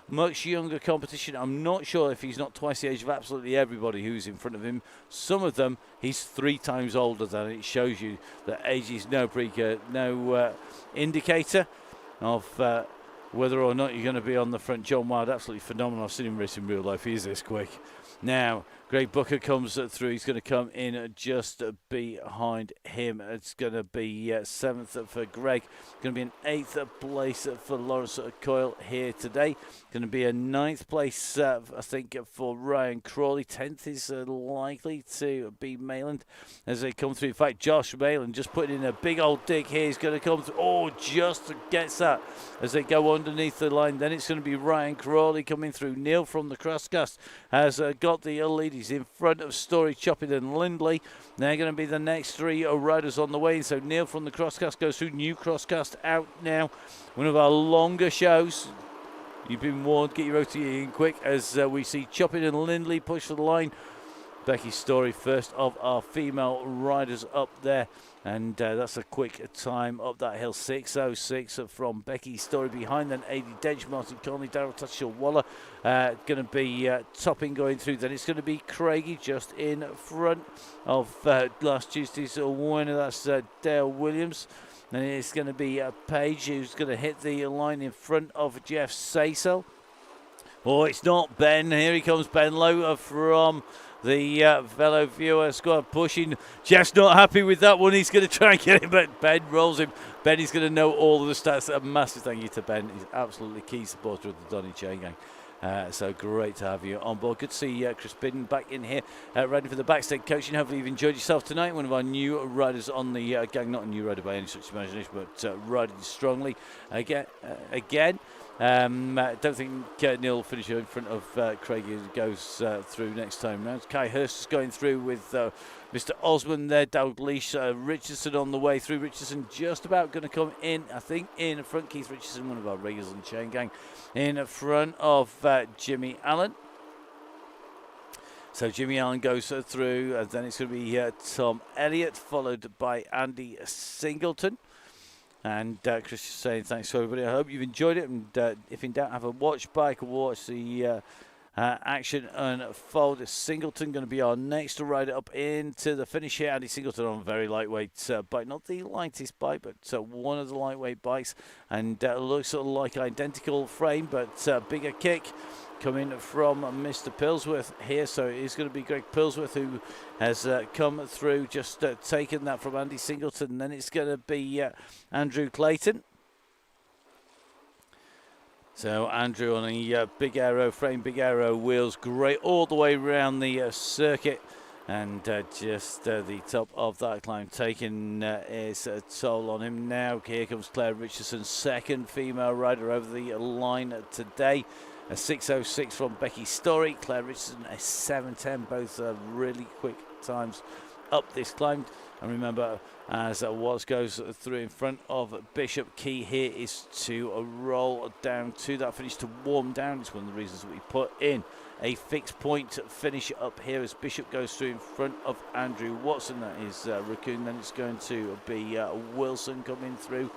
[SPEAKER 1] much younger competition. I'm not sure if he's not twice the age of absolutely everybody who's in front of him. Some of them he's 3 times older than. It shows you that age is no indicator of whether or not you're going to be on the front. John Wild, absolutely phenomenal. I've seen him race in real life. He is this quick. Now, Greg Booker comes through. He's going to come in just behind him. It's going to be 7th for Greg. Going to be an 8th place for Lawrence Coyle here today. Going to be a 9th place, I think, for Ryan Crawley. 10th is likely to be Mayland as they come through. In fact, Josh Mayland just putting in a big old dig here. He's going to come through. Oh, just gets that as they go underneath the line. Then it's going to be Ryan Crawley coming through. Neil from the Crosscast has got the lead. He's in front of Story, Chopping and Lindley. They're going to be the next 3 riders on the way. So Neil from the Crosscast goes through. New Crosscast out now. One of our longer shows. You've been warned. Get your OTA in quick as we see Chopping and Lindley push for the line. Becky Story, first of our female riders up there. And that's a quick time up that hill. 6:06 from Becky Story behind. Then Adi Dench, Martin Conley, Darryl Tatchell Waller. Going to be topping going through. Then it's going to be Craigie just in front of last Tuesday's winner. That's Dale Williams. Then it's going to be Page who's going to hit the line in front of Jeff Saysel. Oh, it's not Ben. Here he comes, Ben Lowe from the fellow viewer squad pushing. Jeff's not happy with that one. He's going to try and get him, but Ben rolls him. Ben is going to know all of the stats. A massive thank you to Ben. He's absolutely key supporter of the Donny Chaingang. So great to have you on board. Good to see Chris Bidden back in here, ready for the backstage coaching. Hopefully you've enjoyed yourself tonight. One of our new riders on the gang, not a new rider by any such imagination, but riding strongly again. Don't think Neil will finish in front of Craig as he goes through next time round. Kai Hurst is going through with Mr. Osmond there, Dalglish, Richardson on the way through. Richardson just about going to come in, I think, in front. Keith Richardson, one of our regulars on the chain gang, in front of Jimmy Allen. So Jimmy Allen goes through, and then it's going to be Tom Elliott, followed by Andy Singleton. And Chris is saying thanks to everybody. I hope you've enjoyed it. And if in doubt, have a watch back or watch the action unfold. Singleton going to be our next rider up into the finish here. Andy Singleton on a very lightweight bike. Not the lightest bike, but one of the lightweight bikes. And looks sort of like identical frame, but bigger kick. coming from Mr. Pillsworth here. So it's going to be Greg Pillsworth who has come through, just taken that from Andy Singleton. Then it's going to be Andrew Clayton. So Andrew on a big aero frame, big aero wheels, great all the way around the circuit. And just the top of that climb taking its toll on him now. Here comes Claire Richardson, second female rider over the line today. A 6:06 from Becky Story. Claire Richardson a 7:10, both really quick times up this climb. And remember, as Watts goes through in front of Bishop, key here is to roll down to that finish, to warm down. It's one of the reasons that we put in a fixed point finish up here as Bishop goes through in front of Andrew Watson. That is Raccoon. Then it's going to be Wilson coming through.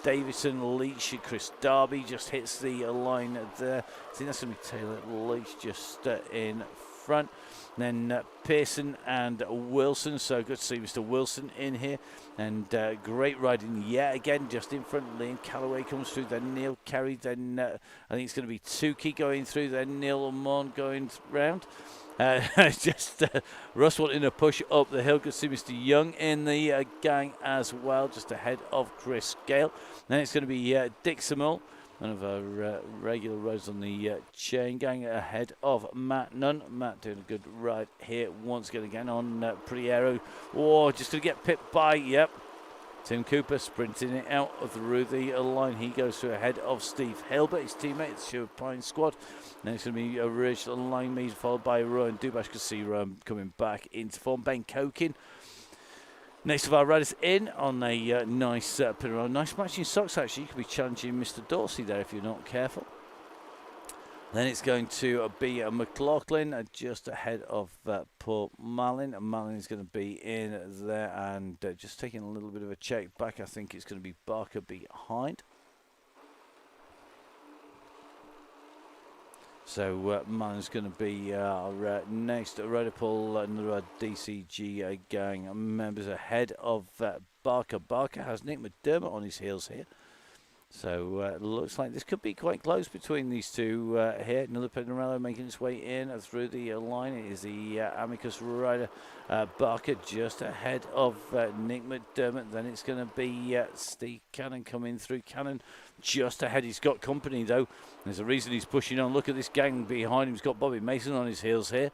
[SPEAKER 1] Davidson, Leach, Chris Darby just hits the line there. I think that's going to be Taylor Leach just in front. Then Pearson and Wilson. So good to see Mr. Wilson in here. And great riding yet again, just in front. Liam Calloway comes through. Then Neil Carey. Then I think it's going to be Tukey going through. Then Neil Lamont going round. Russ wanting a push up the hill. Good to see Mr. Young in the gang as well, just ahead of Chris Gale. Then it's going to be Dick Samul, one of our regular riders on the chain gang, ahead of Matt Nunn. Matt doing a good ride here once again on pretty aero. Oh, just going to get pipped by, yep. Tim Cooper sprinting it out through the line. He goes through ahead of Steve Hilbert, his teammate, the Sherwood Pine squad. Then it's going to be a Ridge line meet, followed by Rowan Dubash. Could see Rowan coming back into form. Ben Cokin, next of our riders in on a nice pin around. Nice matching socks, actually. You could be challenging Mr. Dorsey there if you're not careful. Then it's going to be McLaughlin just ahead of Paul Malin. Malin is going to be in there and just taking a little bit of a check back. I think it's going to be Barker behind. So Malin's going to be our next rider. Paul, another DCG gang members ahead of Barker. Barker has Nick McDermott on his heels here. So looks like this could be quite close between these two here. Another Pinarello making its way in through the line. It is the Amicus rider Barker just ahead of Nick McDermott. Then it's going to be Steve Cannon coming through. Cannon just ahead. He's got company though. There's a reason he's pushing on. Look at this gang behind him. He's got Bobby Mason on his heels here.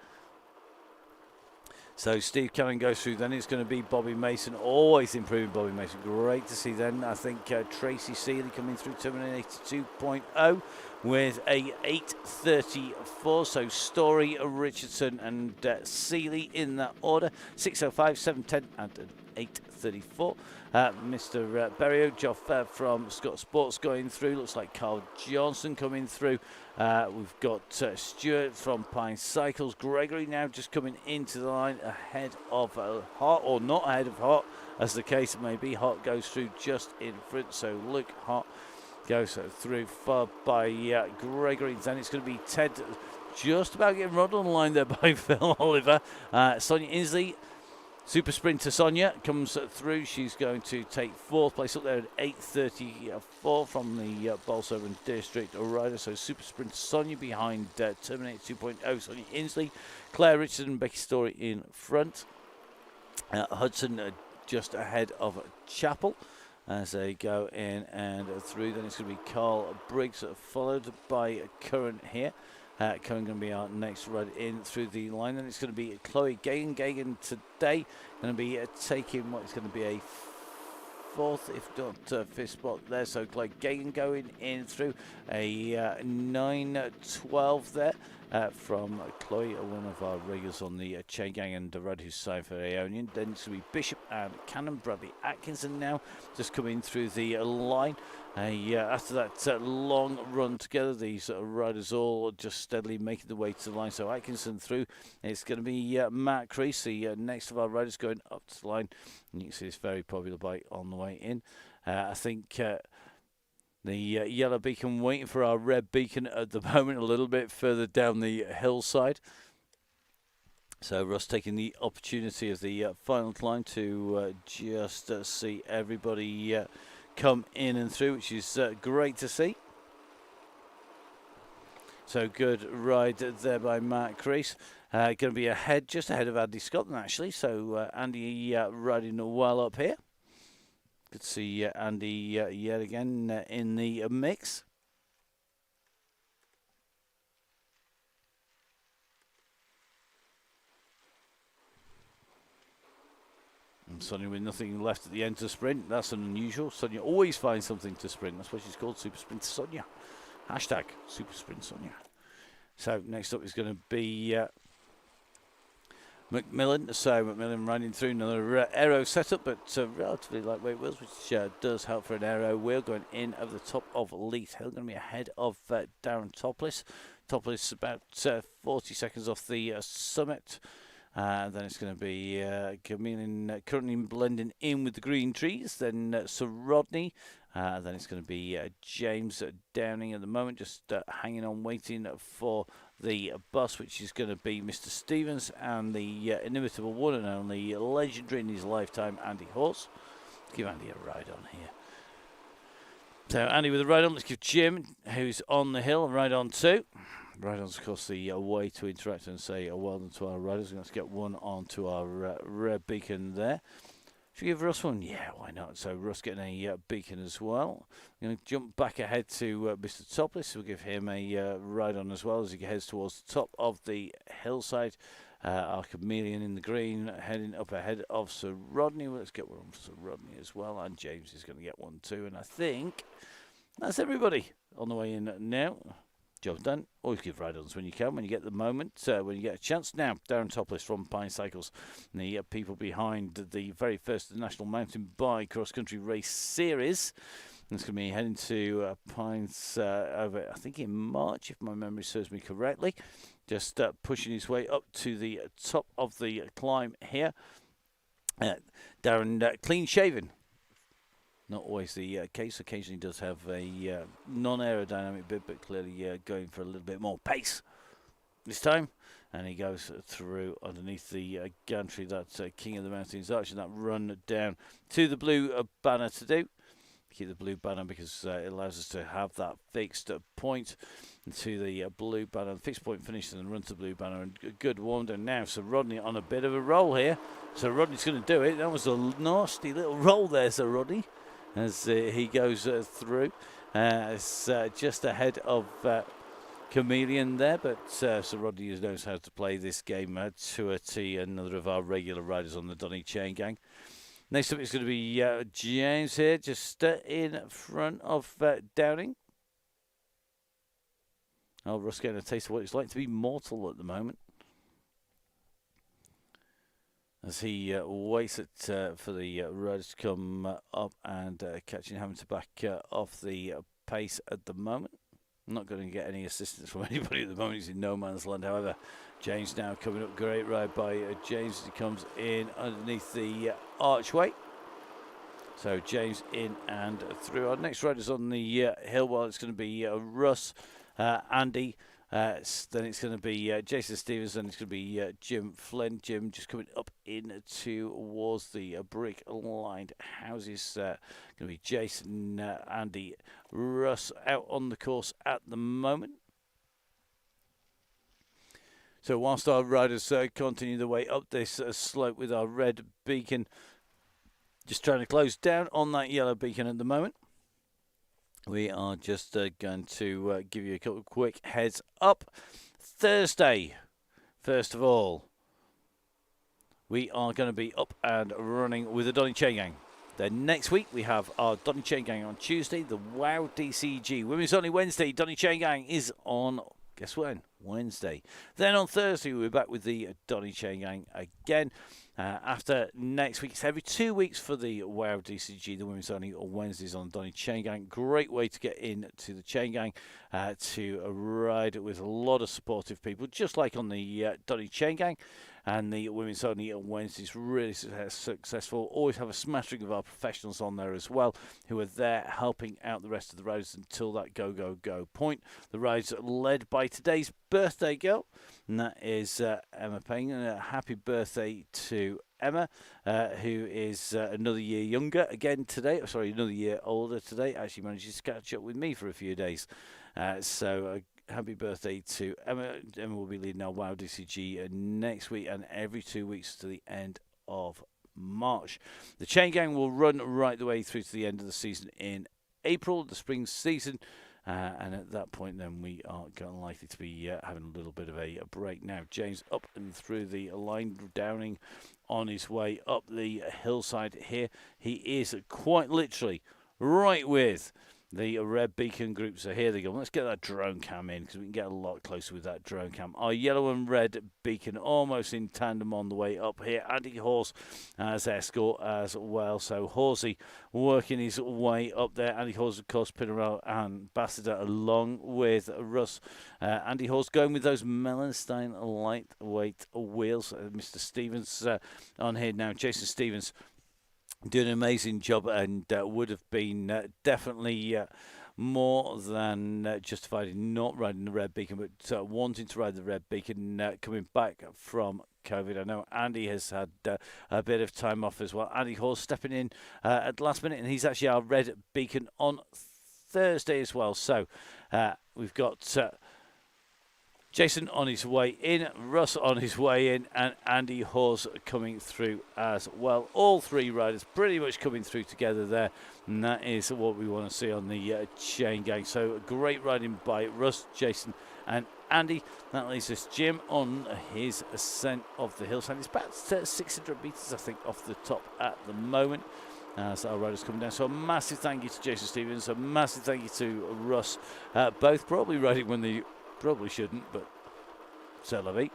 [SPEAKER 1] So Steve Cannon goes through, then it's going to be Bobby Mason, always improving Bobby Mason. Great to see then. I think Tracy Seeley coming through Terminator 2.0 with a 8:34. So Story, Richardson and Seeley in that order. 6:05, 7:10 and an 8:34. Mr. Berrio, Joff from Scott Sports going through. Looks like Carl Johnson coming through. We've got Stuart from Pine Cycles. Gregory now just coming into the line ahead of Hart, or not ahead of Hart, as the case may be. Hart goes through just in front. So Luke Hart goes through, followed by Gregory. Then it's going to be Ted just about getting run on the line there by Phil Oliver. Sonia Inslee, Super Sprinter Sonia comes through. She's going to take fourth place up there at 8:34 from the Bolsover District rider. So Super Sprinter Sonia behind Terminator 2.0, Sonia Inslee. Claire Richardson and Becky Story in front. Hudson just ahead of Chapel as they go in and through. Then it's going to be Carl Briggs, followed by Curran here. Curran going to be our next rider in through the line. Then it's going to be Chloe Gagan. Gagan today going to be taking what is going to be a fourth, if not fifth spot there. So Chloe Gagan going in through a 9:12 there from Chloe, one of our regulars on the chain gang, and the rider who's signed for Aeonian. Then it's going to be Bishop and Cannon. Bradley Atkinson now just coming through the line. After that long run together, these riders all just steadily making their way to the line. So Atkinson through. It's going to be Matt Creasy, next of our riders going up to the line. And you can see this very popular bike on the way in. I think the yellow beacon waiting for our red beacon at the moment, a little bit further down the hillside. So Russ taking the opportunity of the final climb to just see everybody come in and through, which is great to see. So good ride there by Mark Crease. Going to be ahead, just ahead of Andy Scotland, actually. So Andy riding well up here. Good to see Andy yet again in the mix. And Sonia with nothing left at the end to sprint. That's unusual. Sonia always finds something to sprint. That's why she's called Super Sprint Sonia. Hashtag Super Sprint Sonia. So next up is going to be Macmillan. So Macmillan riding through another aero setup, but relatively lightweight wheels, which does help for an aero wheel going in over the top of Leith Hill. Going to be ahead of Darren Topless. Topless about 40 seconds off the summit. Then it's going to be Chameleon currently blending in with the green trees. Then Sir Rodney. Then it's going to be James Downing at the moment, just hanging on, waiting for the bus, which is going to be Mr. Stevens and the inimitable one and only legendary in his lifetime, Andy Horse. Let's give Andy a ride on here. So Andy with a ride on. Let's give Jim, who's on the hill, a ride on too. Ride-on's, of course, the way to interact and say well done to our riders. Let's get one onto our red beacon there. Should we give Russ one? Yeah, why not? So Russ getting a beacon as well. I'm going to jump back ahead to Mr. Topless. We'll give him a ride-on as well as he heads towards the top of the hillside. Our Chameleon in the green heading up ahead of Sir Rodney. Well, let's get one on Sir Rodney as well. And James is going to get one too. And I think that's everybody on the way in now. Job done. Always give ride-ons when you can, when you get the moment, when you get a chance. Now, Darren Topless from Pine Cycles, the people behind the very first National Mountain Bike Cross Country Race Series. It's going to be heading to Pines over, I think, in March, if my memory serves me correctly. Just pushing his way up to the top of the climb here. Darren, clean shaven. Not always the case. Occasionally does have a non-aerodynamic bit, but clearly going for a little bit more pace this time. And he goes through underneath the gantry, that King of the Mountains arch, and that run down to the blue banner to do. Keep the blue banner because it allows us to have that fixed point to the blue banner. The fixed point finish and then run to the blue banner. And good warm down now. So Rodney on a bit of a roll here. So Rodney's going to do it. That was a nasty little roll there, Sir Rodney, as he goes through. It's just ahead of Chameleon there, but Sir Rodney knows how to play this game to a T. Another of our regular riders on the Donny Chaingang. Next up is going to be James here, just in front of Downing. Oh, Russ getting a taste of what it's like to be mortal at the moment, as he waits for the riders to come up and catching, having to back off the pace at the moment. I'm not going to get any assistance from anybody at the moment. He's in no man's land. However, James now coming up. Great ride by James as he comes in underneath the archway. So James in and through. Our next rider's on the hill. Well, it's going to be Russ, Andy. Then it's going to be Jason Stevens, and it's going to be Jim Flynn. Jim just coming up in towards the brick-lined houses. Going to be Jason, Andy, Russ out on the course at the moment. So whilst our riders continue the way up this slope with our red beacon, just trying to close down on that yellow beacon at the moment. We are just going to give you a couple of quick heads up. Thursday, first of all, we are going to be up and running with the Donny Chaingang. Then next week, we have our Donny Chaingang on Tuesday, the WOW DCG. Women's only Wednesday, Donny Chaingang is on, guess when? Wednesday. Then on Thursday, we'll be back with the Donny Chaingang again. After next week, it's every 2 weeks for the WOW DCG, the women's only on Wednesdays on Donny Chaingang. Great way to get into the Chaingang, to ride with a lot of supportive people, just like on the Donny Chaingang. And the women's only on Wednesdays, really successful. Always have a smattering of our professionals on there as well, who are there helping out the rest of the riders until that go, go, go point. The rides are led by today's birthday girl, and that is Emma Payne. And happy birthday to Emma, who is another year younger again today. Sorry, another year older today. Actually manages to catch up with me for a few days. So happy birthday to Emma. Emma will be leading our WoW DCG next week and every 2 weeks to the end of March. The Chain Gang will run right the way through to the end of the season in April, the spring season. And at that point, then we are likely to be having a little bit of a break. Now, James up and through the line, Downing on his way up the hillside here. He is quite literally right with the red beacon group. So here they go. Let's get that drone cam in because we can get a lot closer with that drone cam. Our yellow and red beacon almost in tandem on the way up here. Andy Horse as escort as well. So Horsey working his way up there. Andy Horse, of course, Pinarello ambassador along with Russ. Andy Horse going with those Melenstein lightweight wheels. Mr. Stevens on here now. Jason Stevens doing an amazing job and would have been definitely more than justified in not riding the red beacon, but wanting to ride the red beacon coming back from COVID. I know Andy has had a bit of time off as well. Andy Horse stepping in at the last minute, and he's actually our red beacon on Thursday as well. So we've got Jason on his way in, Russ on his way in, and Andy Hawes coming through as well. All three riders pretty much coming through together there, and that is what we want to see on the Chain Gang. So great riding by Russ, Jason, and Andy. That leaves us Jim on his ascent of the hillside. It's about 600 metres, I think, off the top at the moment. As our riders coming down. So a massive thank you to Jason Stevens, a massive thank you to Russ. Both probably riding when they probably shouldn't, but c'est la vie.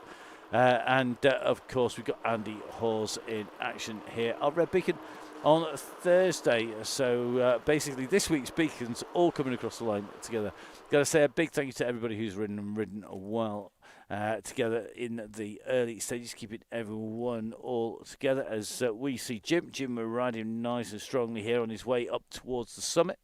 [SPEAKER 1] And of course we've got Andy Hawes in action here. Our red beacon on Thursday. So basically this week's beacons all coming across the line together. Got to say a big thank you to everybody who's ridden well together in the early stages, keeping everyone all together as we see Jim riding nice and strongly here on his way up towards the summit.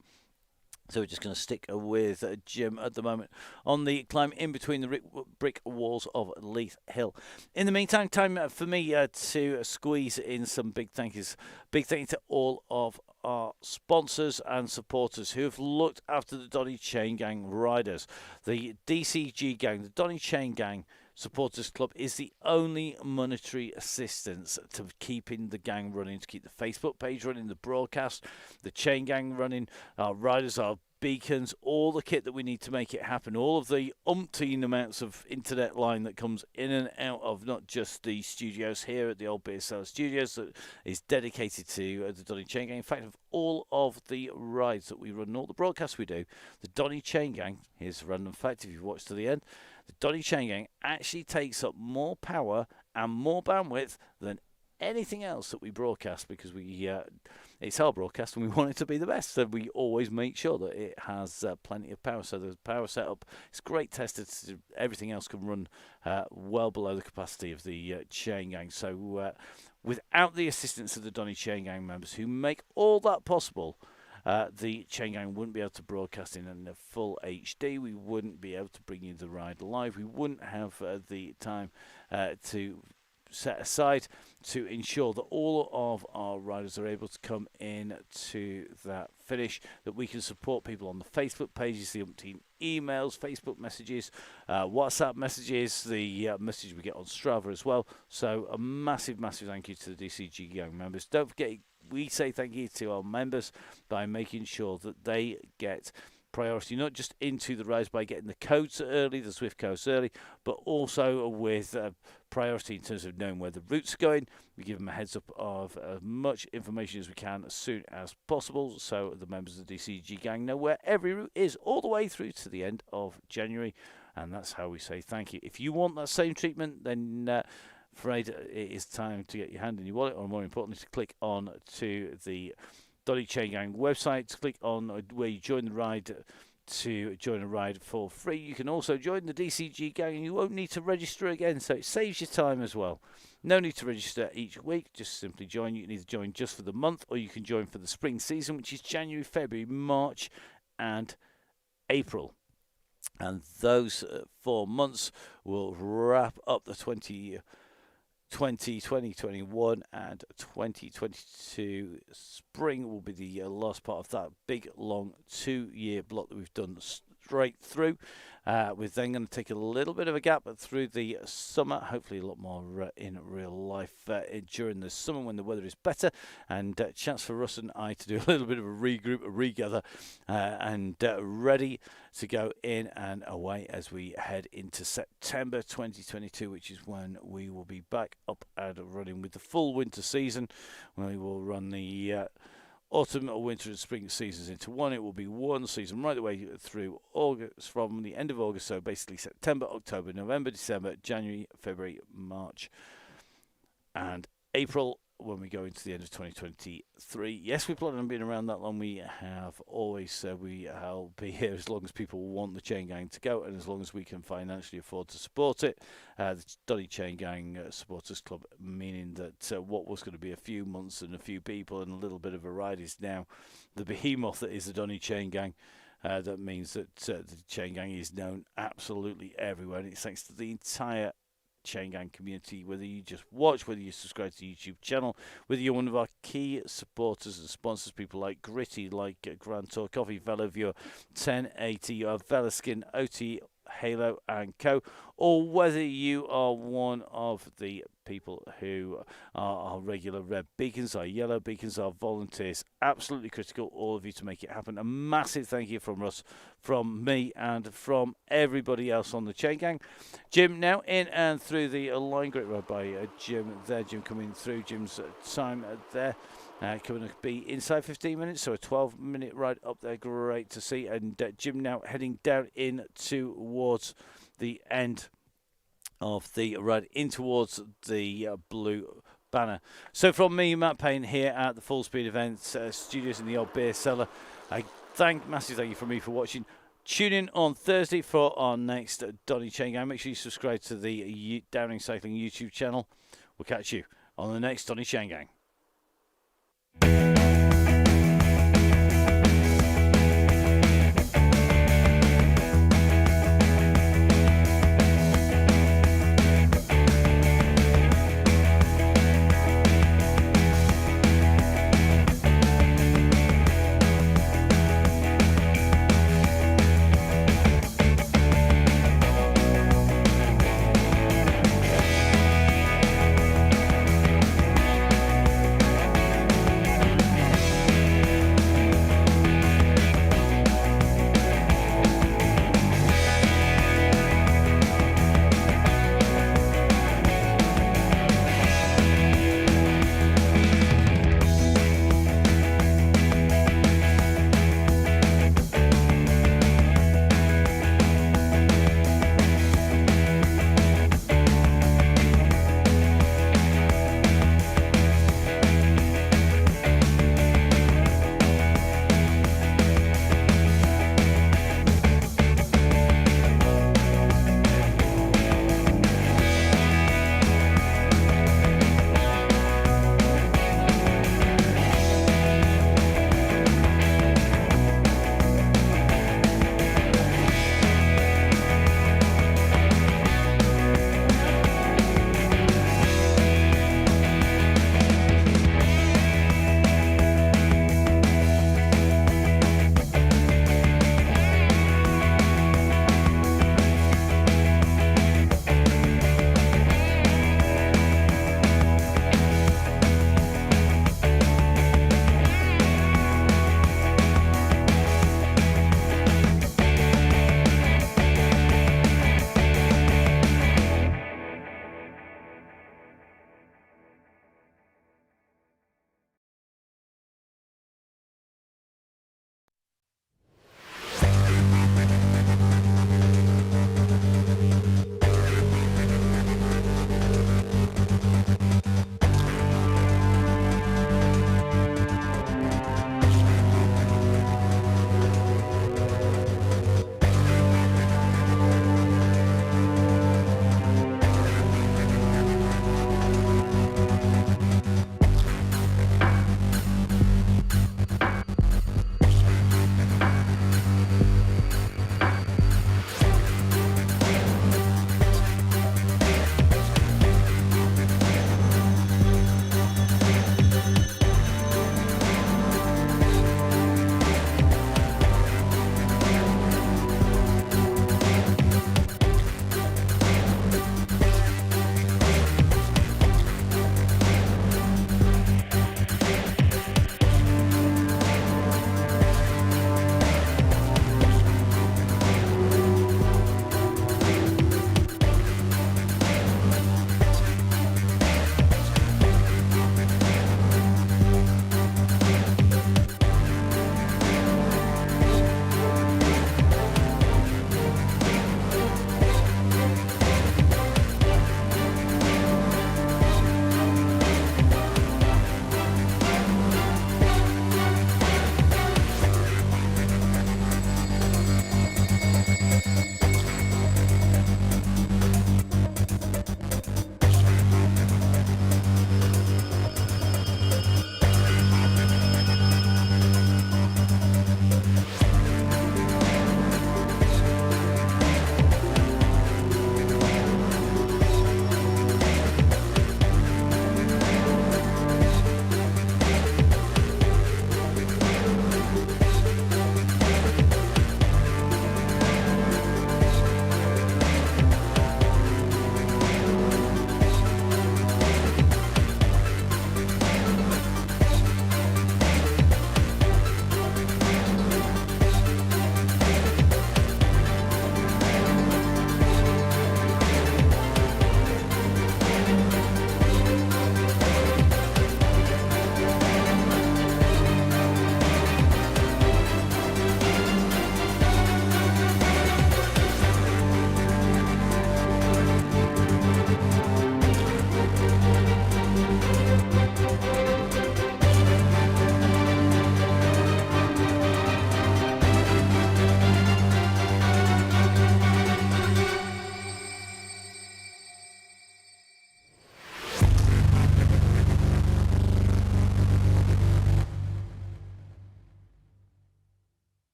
[SPEAKER 1] So we're just going to stick with Jim at the moment on the climb in between the brick walls of Leith Hill. In the meantime, time for me to squeeze in some big thank yous. Big thank you to all of our sponsors and supporters who have looked after the Donny Chaingang riders. The DCG gang, the Donny Chaingang Supporters Club, is the only monetary assistance to keeping the gang running, to keep the Facebook page running, the broadcast, the Chain Gang running, our riders, our beacons, all the kit that we need to make it happen, all of the umpteen amounts of internet line that comes in and out of not just the studios here at the old BSL studios that is dedicated to the Donny Chain Gang. In fact, of all of the rides that we run and all the broadcasts we do, the Donny Chain Gang, here's a random fact if you've watched to the end, the Donny Chain Gang actually takes up more power and more bandwidth than anything else that we broadcast, because it's our broadcast and we want it to be the best, so we always make sure that it has plenty of power. So the power setup is great, tested, everything else can run well below the capacity of the Chain Gang. So without the assistance of the Donny Chain Gang members who make all that possible, the Chain Gang wouldn't be able to broadcast in a full HD. We wouldn't be able to bring you the ride live. We wouldn't have the time to set aside to ensure that all of our riders are able to come in to that finish, that we can support people on the Facebook pages, the umpteen emails, Facebook messages, WhatsApp messages, the message we get on Strava as well. So a massive thank you to the DCG Gang members. Don't forget, we say thank you to our members by making sure that they get priority, not just into the rides by getting the codes early, the Swift codes early, but also with priority in terms of knowing where the routes are going. We give them a heads up of as much information as we can as soon as possible, so the members of the DCG Gang know where every route is all the way through to the end of January, and that's how we say thank you. If you want that same treatment, then afraid it is time to get your hand in your wallet, or more importantly, to click on to the Donny Chain Gang website, click on where you join the ride to join a ride for free. You can also join the DCG Gang and you won't need to register again, so it saves you time as well. No need to register each week, just simply join. You can either join just for the month or you can join for the spring season, which is January, February, March and April. And those 4 months will wrap up the 2020, 2021 and 2022 spring will be the last part of that big long 2-year block that we've done straight through. We're then going to take a little bit of a gap through the summer, hopefully a lot more in real life during the summer when the weather is better, and chance for Russ and I to do a little bit of a regroup, a regather, and ready to go in and away as we head into September 2022, which is when we will be back up and running with the full winter season. We will run the autumn, winter and spring seasons into one. It will be one season right the way through August, from the end of August, so basically September, October, November, December, January, February, March and April, when we go into the end of 2023. Yes, we plan on being around that long. We have always said I'll be here as long as people want the Chain Gang to go, and as long as we can financially afford to support it. The Donny Chaingang Supporters Club, meaning that what was going to be a few months and a few people and a little bit of a ride is now the behemoth that is the Donny Chaingang. That means that the Chain Gang is known absolutely everywhere, and it's thanks to the entire Chain Gang community, whether you just watch, whether you subscribe to the YouTube channel, whether you're one of our key supporters and sponsors, people like Gritty, like Grand Tour Coffee, Veloviewer, 1080, Velaskin, OT, Halo and Co, or whether you are one of the people who are our regular red beacons, our yellow beacons, our volunteers. Absolutely critical, all of you, to make it happen. A massive thank you from Russ, from me, and from everybody else on the Chain Gang. Jim now in and through the line, great ride by Jim there. Jim coming through, Jim's time there. Coming to be inside 15 minutes, so a 12-minute ride up there, great to see. And Jim now heading down in towards the end of the ride, in towards the blue banner. So from me, Matt Payne, here at the Full Speed Events studios in the old beer cellar, massive thank you from me for watching. Tune in on Thursday for our next Donny Chaingang. Make sure you subscribe to the Downing Cycling YouTube channel. We'll catch you on the next Donny Chaingang.